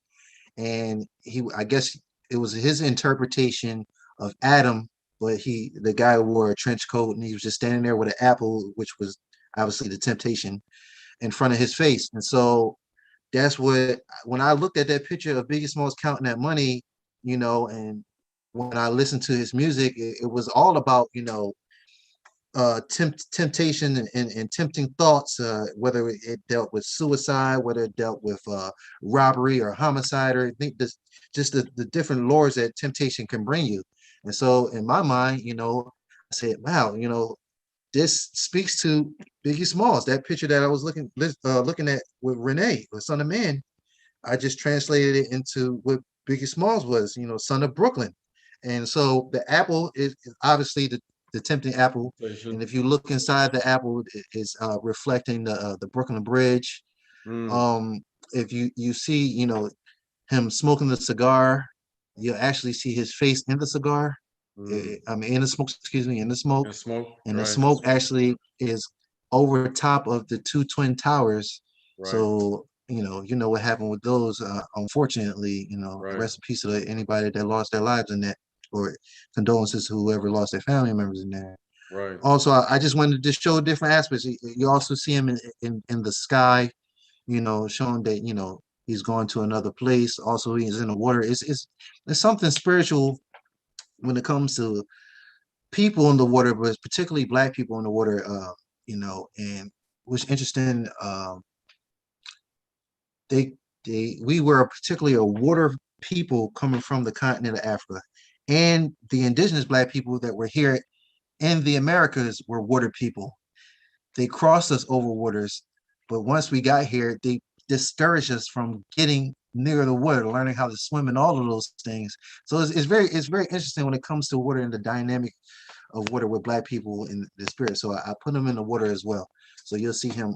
and I guess it was his interpretation of Adam, but the guy wore a trench coat and he was just standing there with an apple, which was obviously the temptation in front of his face. And so that's what, when I looked at that picture of Biggie Smalls counting that money, and when I listened to his music, it was all about, temptation and tempting thoughts, whether it dealt with suicide, whether it dealt with robbery or homicide, or I think this just the different lures that temptation can bring you. And so in my mind, I said, wow, this speaks to Biggie Smalls. That picture that I was looking at with Renee, the Son of Man, I just translated it into what Biggie Smalls was, son of Brooklyn. And so the apple is obviously the tempting apple. And if you look inside the apple, it is reflecting the Brooklyn Bridge. Mm, Um, if you see, him smoking the cigar, you'll actually see his face in the cigar. mm. I mean, in the smoke, excuse me, in the smoke. And smoke, And the right, smoke actually is over top of the two twin towers. right, So, what happened with those. Unfortunately, right, rest in peace to anybody that lost their lives in that, or condolences to whoever lost their family members in there. right. Also, I just wanted to show different aspects. You also see him in the sky, showing that, he's going to another place. Also, he's in the water. It's something spiritual when it comes to people in the water, but particularly Black people in the water. And what's interesting, they we were particularly a water people coming from the continent of Africa, and the indigenous Black people that were here in the Americas were water people. They crossed us over waters, but once we got here, they discouraged us from getting near the water, learning how to swim and all of those things. So it's very interesting when it comes to water and the dynamic of water with Black people in the spirit. So I put him in the water as well. So you'll see him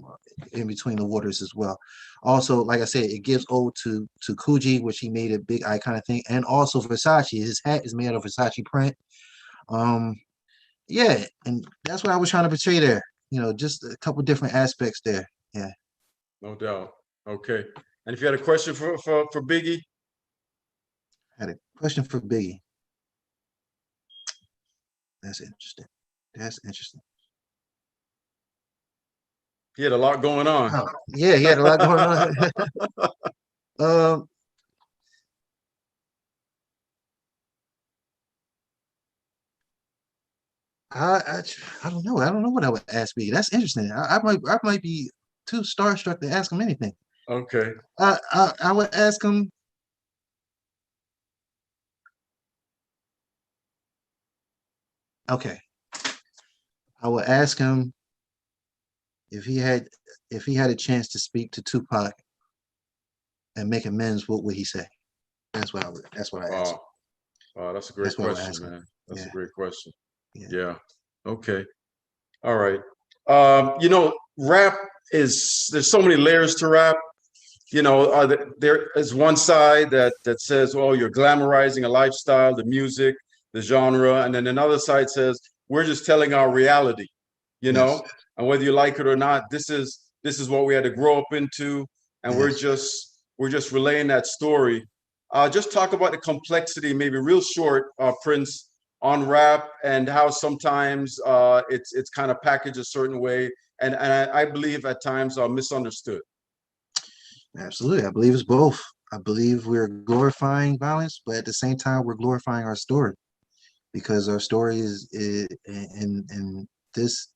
in between the waters as well. Also, like I said, it gives ode to Coogee, which he made a big iconic thing, and also Versace. His hat is made of Versace print. Um, yeah, and that's what I was trying to portray there. Just a couple different aspects there. Yeah. No doubt. Okay. And if you had a question for Biggie, I had a question for Biggie. That's interesting. That's interesting. he had a lot going on. Oh, yeah, he had a lot going on. um, I, I I don't know. I don't know what I would ask Biggie. That's interesting. I might be too starstruck to ask him anything. Okay. I would ask him. Okay, I would ask him if he had if he had a chance to speak to Tupac and make amends. What would he say? That's what I would. That's what I ask him. Wow. Wow, that's a great That's what I would question, ask him. man. That's a Yeah, great question. yeah. Yeah. Okay. All right. Rap there's so many layers to rap. There is one side that says, "Oh, you're glamorizing a lifestyle, the music, the genre," and then another side says, "We're just telling our reality." You Yes, know, and whether you like it or not, this is what we had to grow up into, and yes. we're just relaying that story. Just talk about the complexity, maybe real short, Prince, on rap and how sometimes it's kind of packaged a certain way, and I believe at times misunderstood. Absolutely. I believe it's both. I believe we're glorifying violence, but at the same time, we're glorifying our story because our story is in this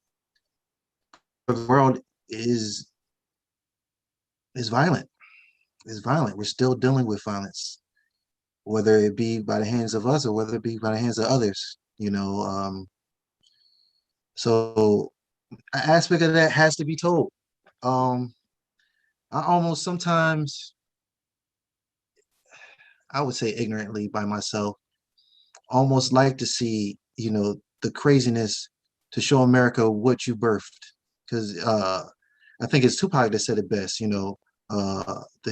world is is violent. It's violent. We're still dealing with violence, whether it be by the hands of us or whether it be by the hands of others. So an aspect of that has to be told. Um, I almost sometimes, I would say ignorantly by myself, almost like to see, the craziness to show America what you birthed. Because I think it's Tupac that said it best, the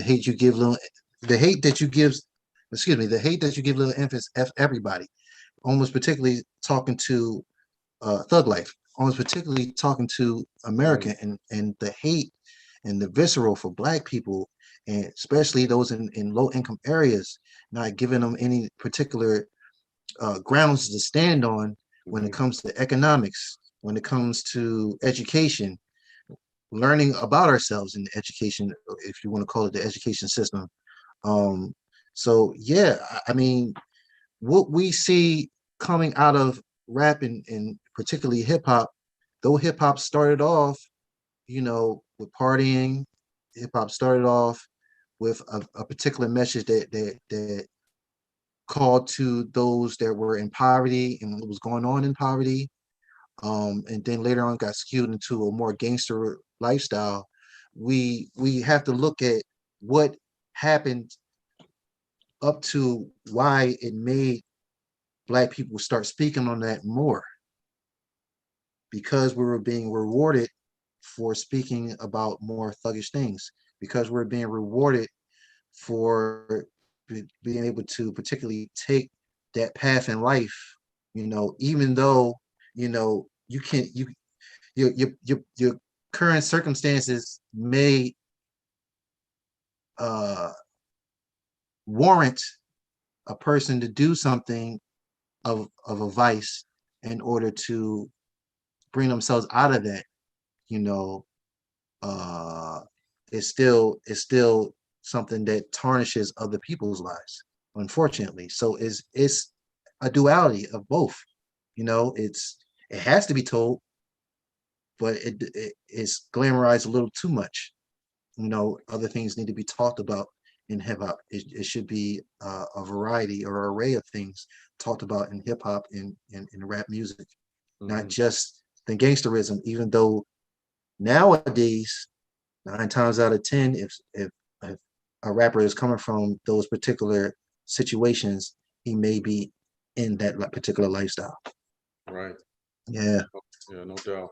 hate you give little, the hate that you give, excuse me, the hate that you give little infants, F everybody. Almost particularly talking to Thug Life, almost particularly talking to Mm, America and the hate and the visceral for Black people, and especially those in low income areas, not giving them any particular grounds to stand on when it mhm, comes to economics, when it comes to education, learning about ourselves in the education, if you want to call it the education system. Um, so yeah, I mean, what we see coming out of rap and particularly hip hop, though hip hop started off, with partying, hip hop started off with a particular message that called to those that were in poverty and what was going on in poverty. And then later on got skewed into a more gangster lifestyle. We have to look at what happened up to why it made Black people start speaking on that more, because we were being rewarded for speaking about more thuggish things, because we're being rewarded for being able to particularly take that path in life, even though, you can you your current circumstances may uh warrant a person to do something of a vice in order to bring themselves out of that, you know, uh, it's still something that tarnishes other people's lives, unfortunately. So it's a duality of both. It has to be told, but it's glamorized a little too much. Other things need to be talked about in hip hop. It should be a variety or array of things talked about in hip hop and rap music, not mhm. just the gangsterism. Even though nowadays, 9 times out of 10, if a rapper is coming from those particular situations, he may be in that particular lifestyle. Right. Yeah. Yeah, no doubt.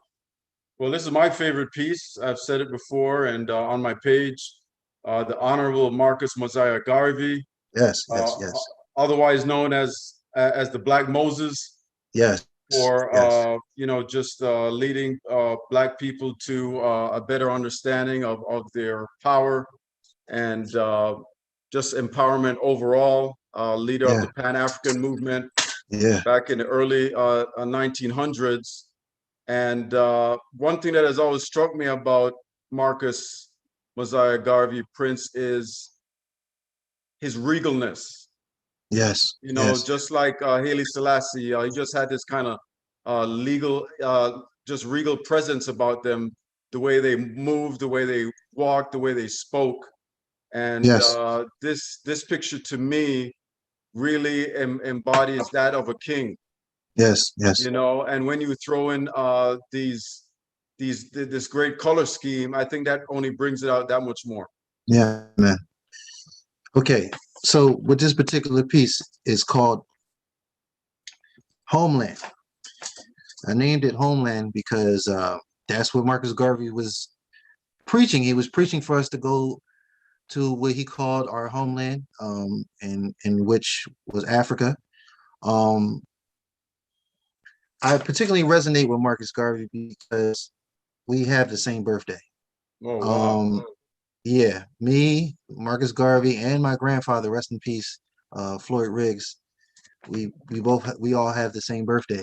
Well, this is my favorite piece. I've said it before, and on my page, the Honorable Marcus Mosiah Garvey, Yes. uh, Yes. Yes. otherwise known as the Black Moses, Yes. for Yes. just leading Black people to a better understanding of their power and just empowerment overall. Leader of Yeah. the Pan African movement Yeah. back in the early 1900s. And one thing that has always struck me about Marcus Mosiah Garvey Prince is his regalness. Yes. You know, Yes. just like Haile Selassie, he just had this kind of just regal presence about them, the way they moved, the way they walked, the way they spoke. And Yes. this picture to me really embodies that of a king, Yes. Yes. you know. And when you throw in this great color scheme, I think that only brings it out that much more. Yeah, man. Okay. So with this particular piece is called Homeland. I named it Homeland because that's what Marcus Garvey was preaching. He was preaching for us to go to what he called our homeland, and in which was Africa. Um, I particularly resonate with Marcus Garvey because we have the same birthday. Oh wow. Um, yeah, me, Marcus Garvey, and my grandfather, rest in peace, Floyd Riggs. We all have the same birthday,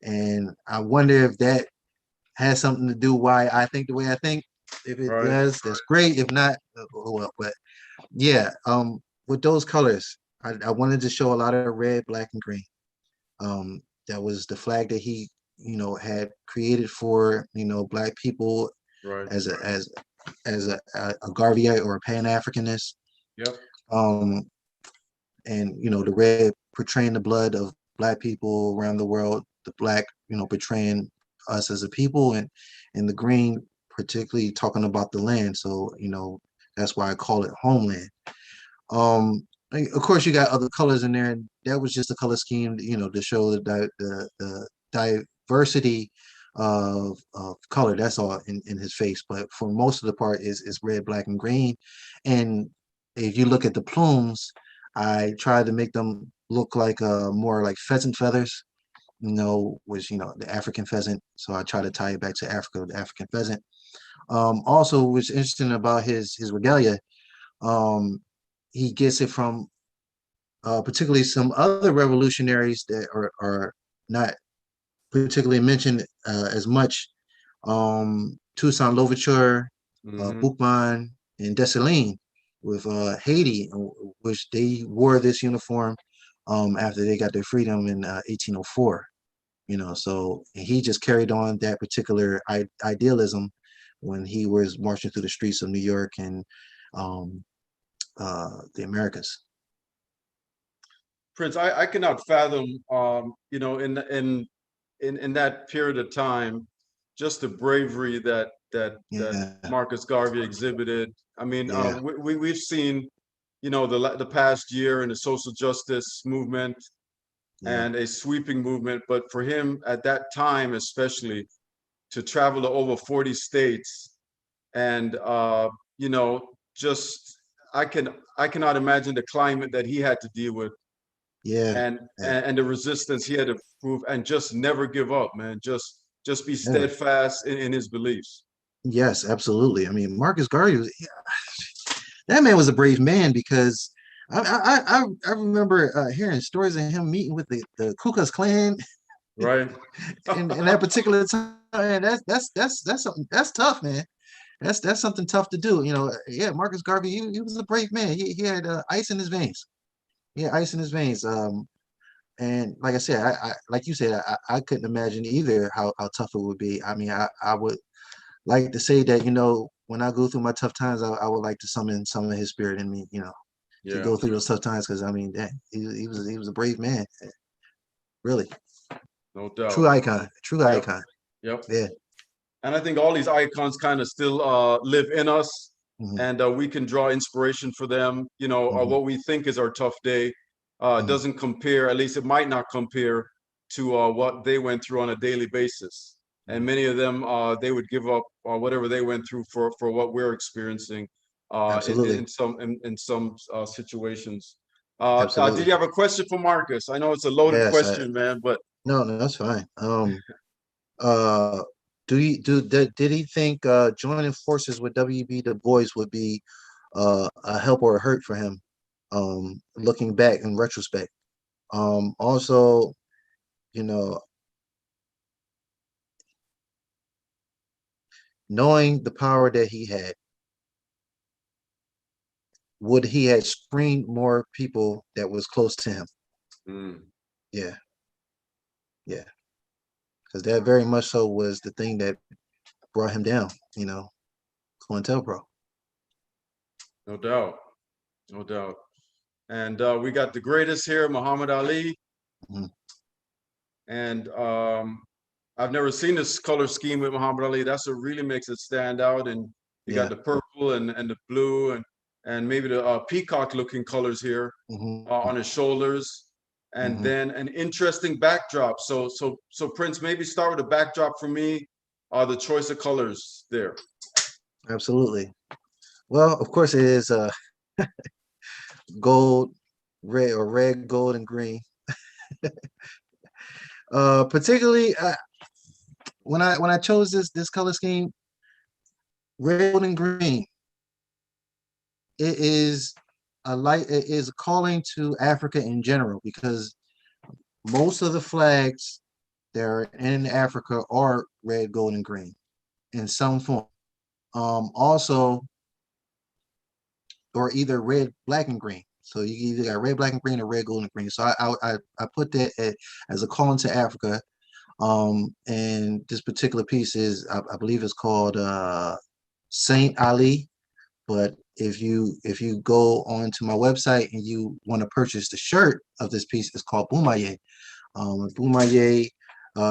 and I wonder if that has something to do why I think the way I think. If it Right. does, that's great. If not, oh well. But yeah, with those colors, I wanted to show a lot of red, black, and green. That was the flag that he, had created for Black people Right. as as a Garveyite or a Pan-Africanist. Yep. Um, and the red portraying the blood of Black people around the world, the Black, portraying us as a people, and the green particularly talking about the land. So that's why I call it homeland. Of course, you got other colors in there, and that was just a color scheme, to show the diversity of color. That's all in his face. But for most of the part is red, black, and green. And if you look at the plumes, I tried to make them look like more like pheasant feathers, which the African pheasant. So I try to tie it back to Africa, the African pheasant. Also, what's interesting about his regalia, he gets it from particularly some other revolutionaries that are not particularly mentioned as much. Toussaint Louverture, Hmm. Boukman, and Dessalines with Haiti, which they wore this uniform after they got their freedom in 1804. So he just carried on that particular idealism when he was marching through the streets of New York and um, the Americas. Prince, I cannot fathom, in that period of time, just the bravery that Yeah, Marcus Garvey exhibited. I mean, yeah, we've seen, the past year in the social justice movement yeah, and a sweeping movement, but for him at that time, especially to travel to over 40 states and just I cannot imagine the climate that he had to deal with yeah, and yeah, and the resistance he had to prove and just never give up, man. Just be yeah. steadfast in his beliefs. Yes, absolutely. I mean, Marcus Garvey was, yeah, that man was a brave man because I remember hearing stories of him meeting with the Ku Klux Klan Right. in that particular time. And that's something that's tough, man. That's something tough to do. Yeah, Marcus Garvey, he was a brave man. He had ice in his veins. He had ice in his veins. And like I said, I like you said, I couldn't imagine either how tough it would be. I mean, I would like to say that, when I go through my tough times, I would like to summon some of his spirit in me, to Yeah, go through those tough times. Because I mean, he was a brave man, really, no true doubt. icon, true Yep. icon. Yep. Yeah. And I think all these icons kind of still live in us, Hmm. and we can draw inspiration for them. Hmm. What we think is our tough day Hmm. doesn't compare, at least it might not compare to what they went through on a daily basis. And Hmm. many of them, they would give up whatever they went through for what we're experiencing Absolutely, in some situations. Did absolutely. you have a question for Marcus? I know it's a loaded Yes. question, man, but No, no, that's fine. Uh, did he think joining forces with WB Du Bois would be a help or a hurt for him? Looking back in retrospect. Also, you know, knowing the power that he had, would he have screened more people that was close to him? mm, Yeah, yeah, because that very much so was the thing that brought him down. You know, COINTELPRO. no doubt, no doubt. And we got the greatest here, Muhammad Ali. Mhm. And I've never seen this color scheme with Muhammad Ali. That's what really makes it stand out. And you got Yeah. the purple and the blue and maybe the peacock looking colors here Hmm. on his shoulders. And Hmm. then an interesting backdrop. So Prince, maybe start with a backdrop for me. The choice of colors there. Absolutely. Well, of course, it is gold, red, or red, gold, and green. Particularly when I chose this color scheme, red, gold, and green. It is it is calling to Africa in general because most of the flags that are in Africa are red, gold, and green in some form. Also, or either red, black, and green. So you either got red, black, and green, or red, gold, and green. So I put that as a call into Africa. And this particular piece is, I believe it's called Saint Ali. But if you go onto my website and you want to purchase the shirt of this piece, it's called Bumaye. Bumaye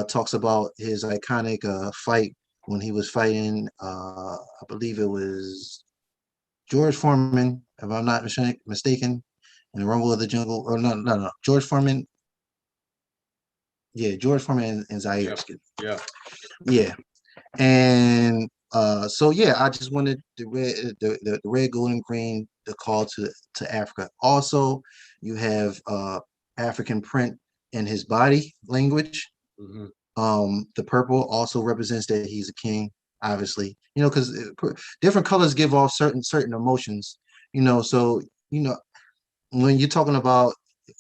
talks about his iconic fight when he was fighting. I believe it was George Foreman, if I'm not mistaken, in the Rumble of the Jungle. Or no, no, no, George Foreman. Yeah, George Foreman and Zaire. Yeah, yeah. Yeah, and so yeah, I just wanted the red, gold, and green, the call to Africa. Also, you have African print in his body language. Hmm. The purple also represents that he's a king, obviously. Because different colors give off certain emotions. So when you're talking about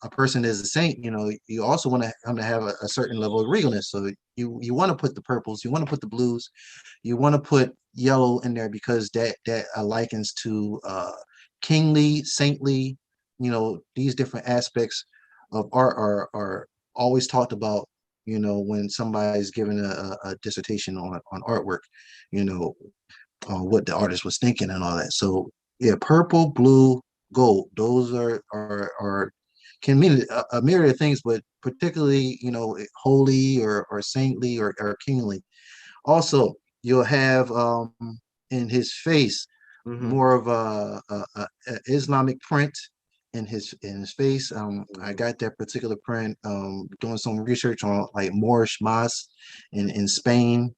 a person as a saint, you also want to have a certain level of regalness. So you want to put the purples, you want to put the blues, you want to put yellow in there because that likens to kingly, saintly. These different aspects of art are always talked about. When somebody's giving a dissertation on artwork, you know, what the artist was thinking and all that. So yeah, purple, blue, gold. Those are can mean a myriad of things, but particularly holy or saintly or kingly. Also, you'll have in his face Hmm. more of a Islamic print in his face. I Hmm. got that particular print doing some research on like Moorish mosques in Spain.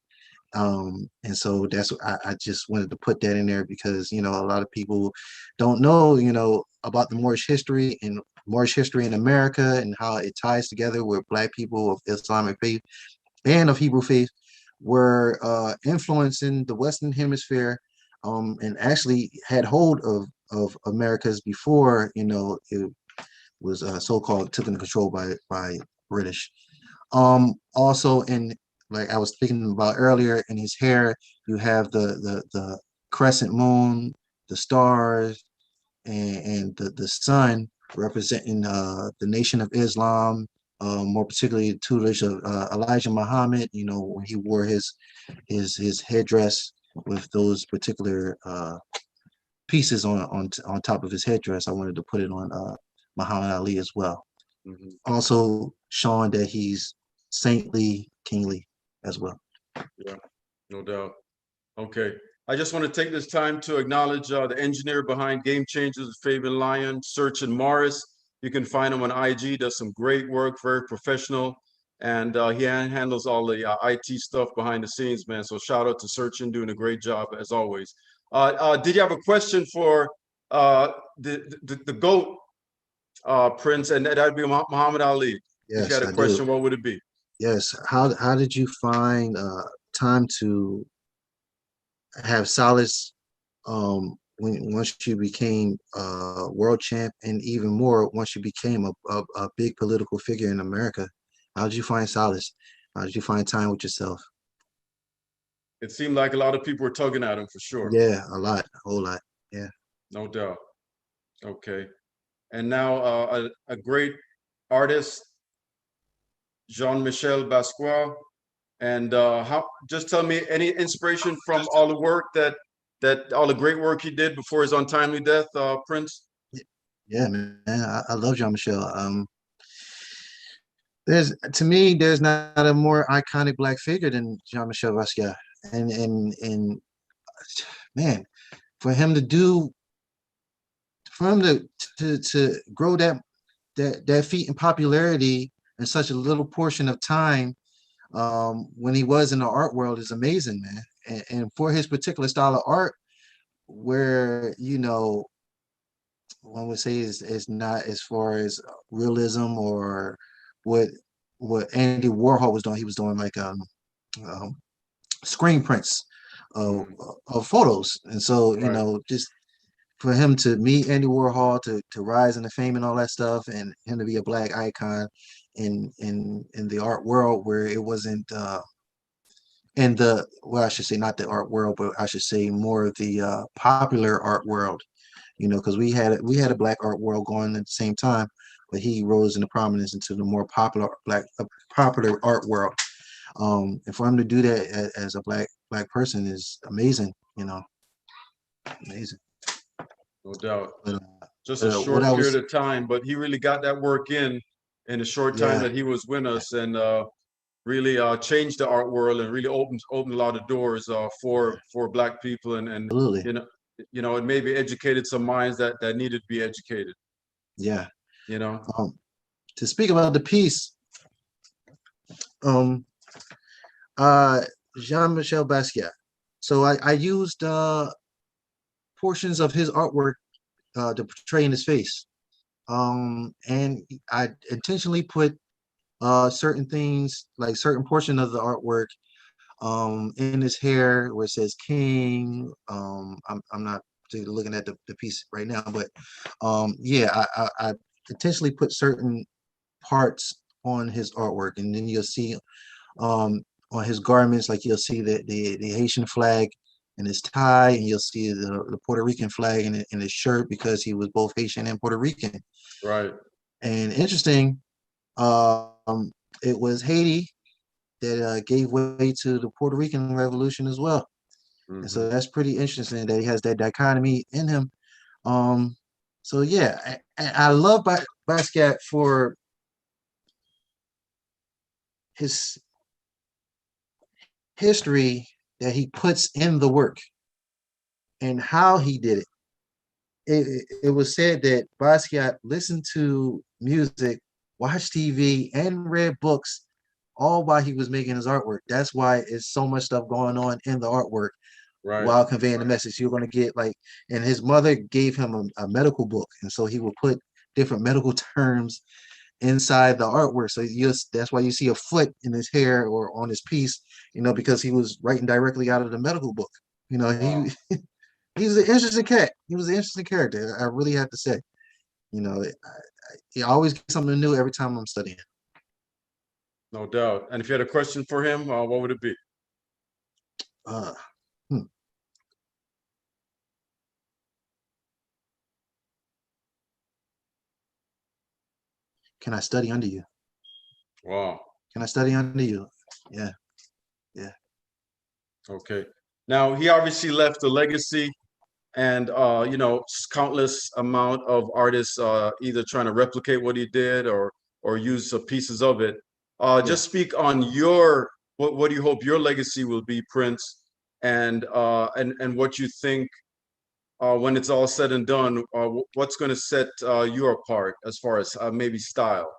And so I just wanted to put that in there because a lot of people don't know about the Moorish history in America and how it ties together with Black people of Islamic faith and of Hebrew faith were influencing the Western Hemisphere, and actually had hold of Americas before it was so-called taken control by British. Also, in like I was speaking about earlier, in his hair, you have the crescent moon, the stars, and the sun representing the Nation of Islam, more particularly the tutelage of Elijah Muhammad. When he wore his headdress with those particular pieces on top of his headdress. I wanted to put it on Muhammad Ali as well. Hmm. Also showing that he's saintly, kingly as well. Yeah, no doubt. Okay. I just want to take this time to acknowledge the engineer behind Game Changers, Fabian Lyon, Search and Morris. You can find him on IG, does some great work, very professional. And he handles all the IT stuff behind the scenes, man. So shout out to Search and doing a great job as always. Did you have a question for the GOAT, Prince? And that'd be Muhammad Ali. If you Yes, had a I do. question, what would it be? Yes. How did you find time to have solace when once you became world champ, and even more once you became a big political figure in America? How did you find solace? How did you find time with yourself? It seemed like a lot of people were tugging at him for sure. Yeah, a lot, a whole lot. Yeah. No doubt. Okay. And now a great artist, Jean-Michel Basquiat. And how? Just tell me any inspiration from all the work that all the great work he did before his untimely death, Prince. Yeah, man. I love Jean Michel. To me, there's not a more iconic black figure than Jean Michel Basquiat. And man, for him to do for him to grow that feat in popularity in such a little portion of time, when he was in the art world, is amazing, man. And for his particular style of art, where one would say is not as far as realism or what what Andy Warhol was doing. He was doing like um screen prints of, Mm, of photos, and so right. just for him to meet Andy Warhol, to rise into fame and all that stuff, and him to be a black icon in the art world where it wasn't in the well, I should say not the art world, but I should say more of the popular art world. Because we had a black art world going at the same time, but he rose into prominence into the more popular art world. And for him to do that as a black person is amazing. Amazing. No doubt. But, Just a what short I period was, of time, but he really got that work in the short time yeah, that he was with us, and really changed the art world and really opened a lot of doors for Black people, and absolutely. you know it maybe educated some minds that needed to be educated. Yeah. You know. Um, to speak about the piece, um, uh, Jean-Michel Basquiat. So I used portions of his artwork to portray in his face. And I intentionally put certain things, like certain portion of the artwork, in his hair where it says King. I'm not particularly looking at the piece right now, but yeah, I intentionally put certain parts on his artwork, and then you'll see um on his garments, like you'll see the Haitian flag in his tie, and you'll see the Puerto Rican flag in his shirt because he was both Haitian and Puerto Rican. Right. And interesting, um, it was Haiti that gave way to the Puerto Rican Revolution as well. And Hmm. so that's pretty interesting that he has that dichotomy in him. Um, so yeah, I love Basquiat for his history that he puts in the work and how he did it. It was said that Basquiat listened to music, watched TV, and read books all while he was making his artwork. That's why it's so much stuff going on in the artwork Right. while conveying the message. You're going to get like, and his mother gave him a medical book, and so he would put different medical terms inside the artwork. So that's why you see a foot in his hair or on his piece, because he was writing directly out of the medical book. Wow. He's an interesting cat. He was an interesting character. I really have to say. He always gets something new every time I'm studying. No doubt. And if you had a question for him, what would it be? Uh, hmm. Can I study under you? Wow. Can I study under you? Yeah, yeah, Okay. Now he obviously left a legacy, and countless amount of artists either trying to replicate what he did or use pieces of it. yeah. Just speak on your what do you hope your legacy will be, Prince, and what you think when it's all said and done, what's going to set you apart as far as maybe style.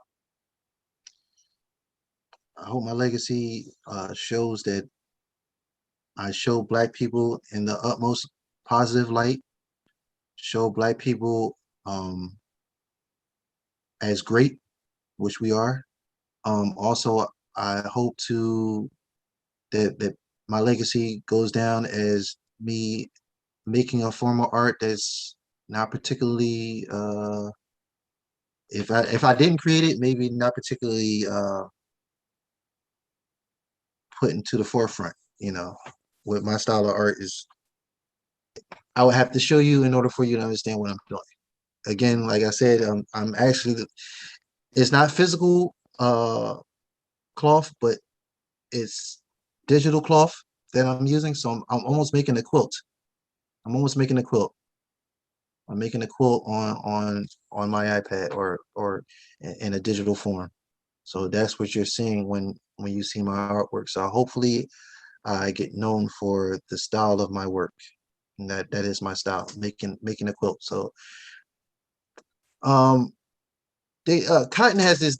I hope my legacy shows that I show Black people in the utmost positive light, show Black people as great, which we are. Also, I hope to that my legacy goes down as me making a form of art that's not particularly if I didn't create it, maybe not particularly put into the forefront. What my style of art is, I would have to show you in order for you to understand what I'm doing. Again, like I said, I'm actually, it's not physical cloth, but it's digital cloth that I'm using. So I'm almost making a quilt. I'm almost making a quilt. I'm making a quilt on my iPad or in a digital form. So that's what you're seeing when you see my artwork. So hopefully I get known for the style of my work. And that is my style, making a quilt. So um they Cotton has this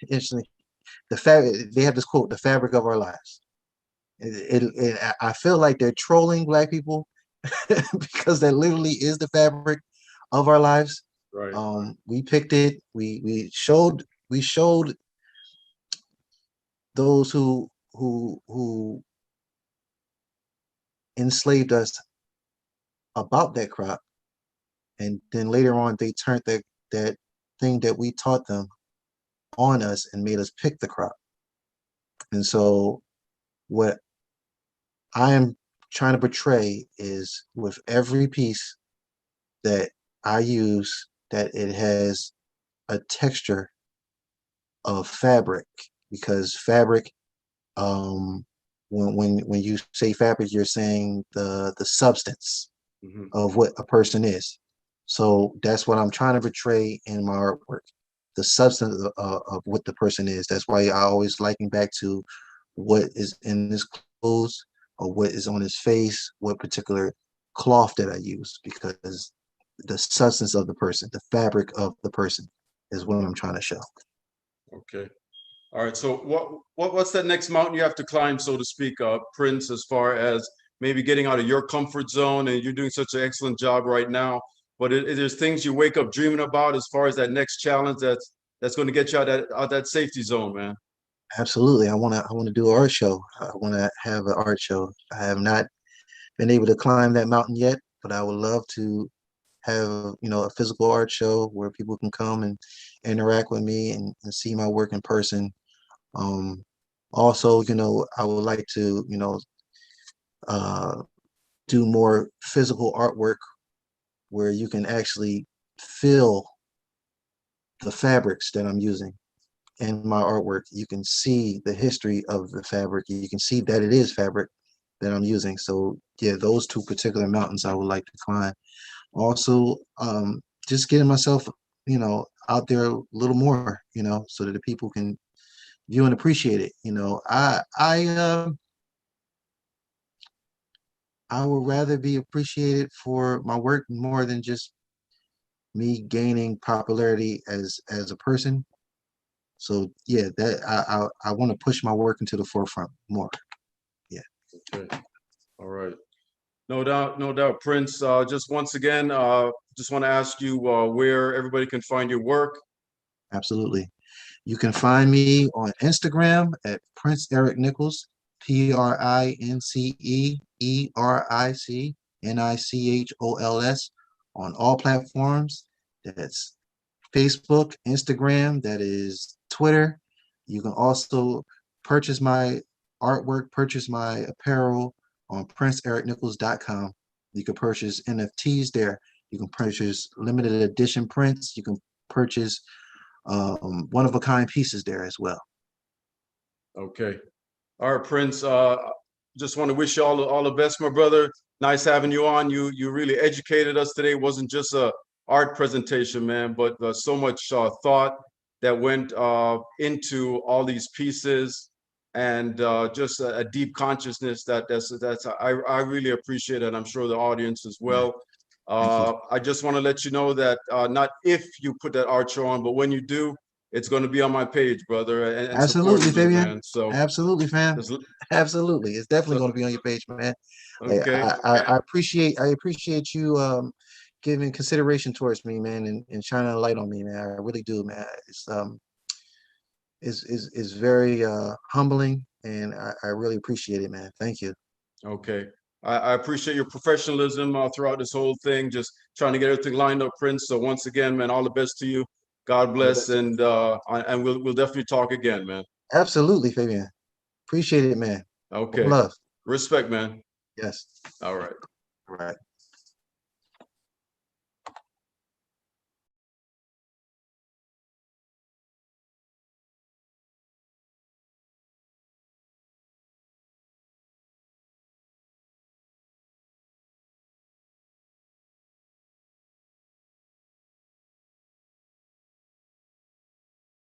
interesting, the fabric, they have this quote, the fabric of our lives. I feel like they're trolling Black people because that literally is the fabric of our lives. Right. We picked it. We showed those who enslaved us about that crop, and then later on they turned that thing that we taught them on us and made us pick the crop. And so what I am trying to portray is, with every piece that I use, that it has a texture of fabric, because fabric, when you say fabric, you're saying the substance. Mhm. of what a person is. So that's what I'm trying to portray in my artwork, the substance of what the person is. That's why I always liken back to what is in his clothes or what is on his face, what particular cloth that I use, because the substance of the person, the fabric of the person is what I'm trying to show. Okay. All right. So what's that next mountain you have to climb, so to speak, Prince, as far as maybe getting out of your comfort zone? And you're doing such an excellent job right now. But there's things you wake up dreaming about as far as that next challenge that's going to get you out that safety zone, man. Absolutely. I want to do an art show. I want to have an art show. I have not been able to climb that mountain yet, but I would love to have, a physical art show where people can come and interact with me and see my work in person. Um, Also, I would like to, uh, do more physical artwork where you can actually feel the fabrics that I'm using in my artwork. You can see the history of the fabric. You can see that it is fabric that I'm using. So yeah, those two particular mountains I would like to climb. Also, just getting myself, out there a little more, so that the people can view and appreciate it. I would rather be appreciated for my work more than just me gaining popularity as a person. So yeah, that I want to push my work into the forefront more. Yeah, Okay. All right. No doubt, Prince. Just once again, just want to ask you where everybody can find your work. absolutely. You can find me on Instagram at Prince Eric Nichols, PrinceEricNichols, on all platforms. That's Facebook, Instagram, that is Twitter. You can also purchase my artwork, purchase my apparel on PrinceEricNichols.com. You can purchase NFTs there. You can purchase limited edition prints. You can purchase one of a kind pieces there as well. Okay. All right, Prince. Just want to wish you all the best, my brother. Nice having you on. You really educated us today. It wasn't just a art presentation, man, but so much thought that went into all these pieces, and just a deep consciousness that's I really appreciate it. I'm sure the audience as Yeah, well. thank you. I just want to let you know that not if you put that art show on, but when you do, it's going to be on my page, brother, and support Absolutely, you, Fabian. man. So Absolutely, fam. just Absolutely. It's definitely so going to be on your page, man. Hey, okay. I appreciate you giving consideration towards me, man, and shining a light on me, man. I really do, man. It's very humbling, and I really appreciate it, man. Thank you. Okay. I appreciate your professionalism throughout this whole thing, just trying to get everything lined up, Prince. So once again, man, all the best to you. God All the bless, best. and we'll definitely talk again, man. Absolutely, Fabian. Appreciate it, man. One Okay. love. Respect, man. Yes. All right. All right.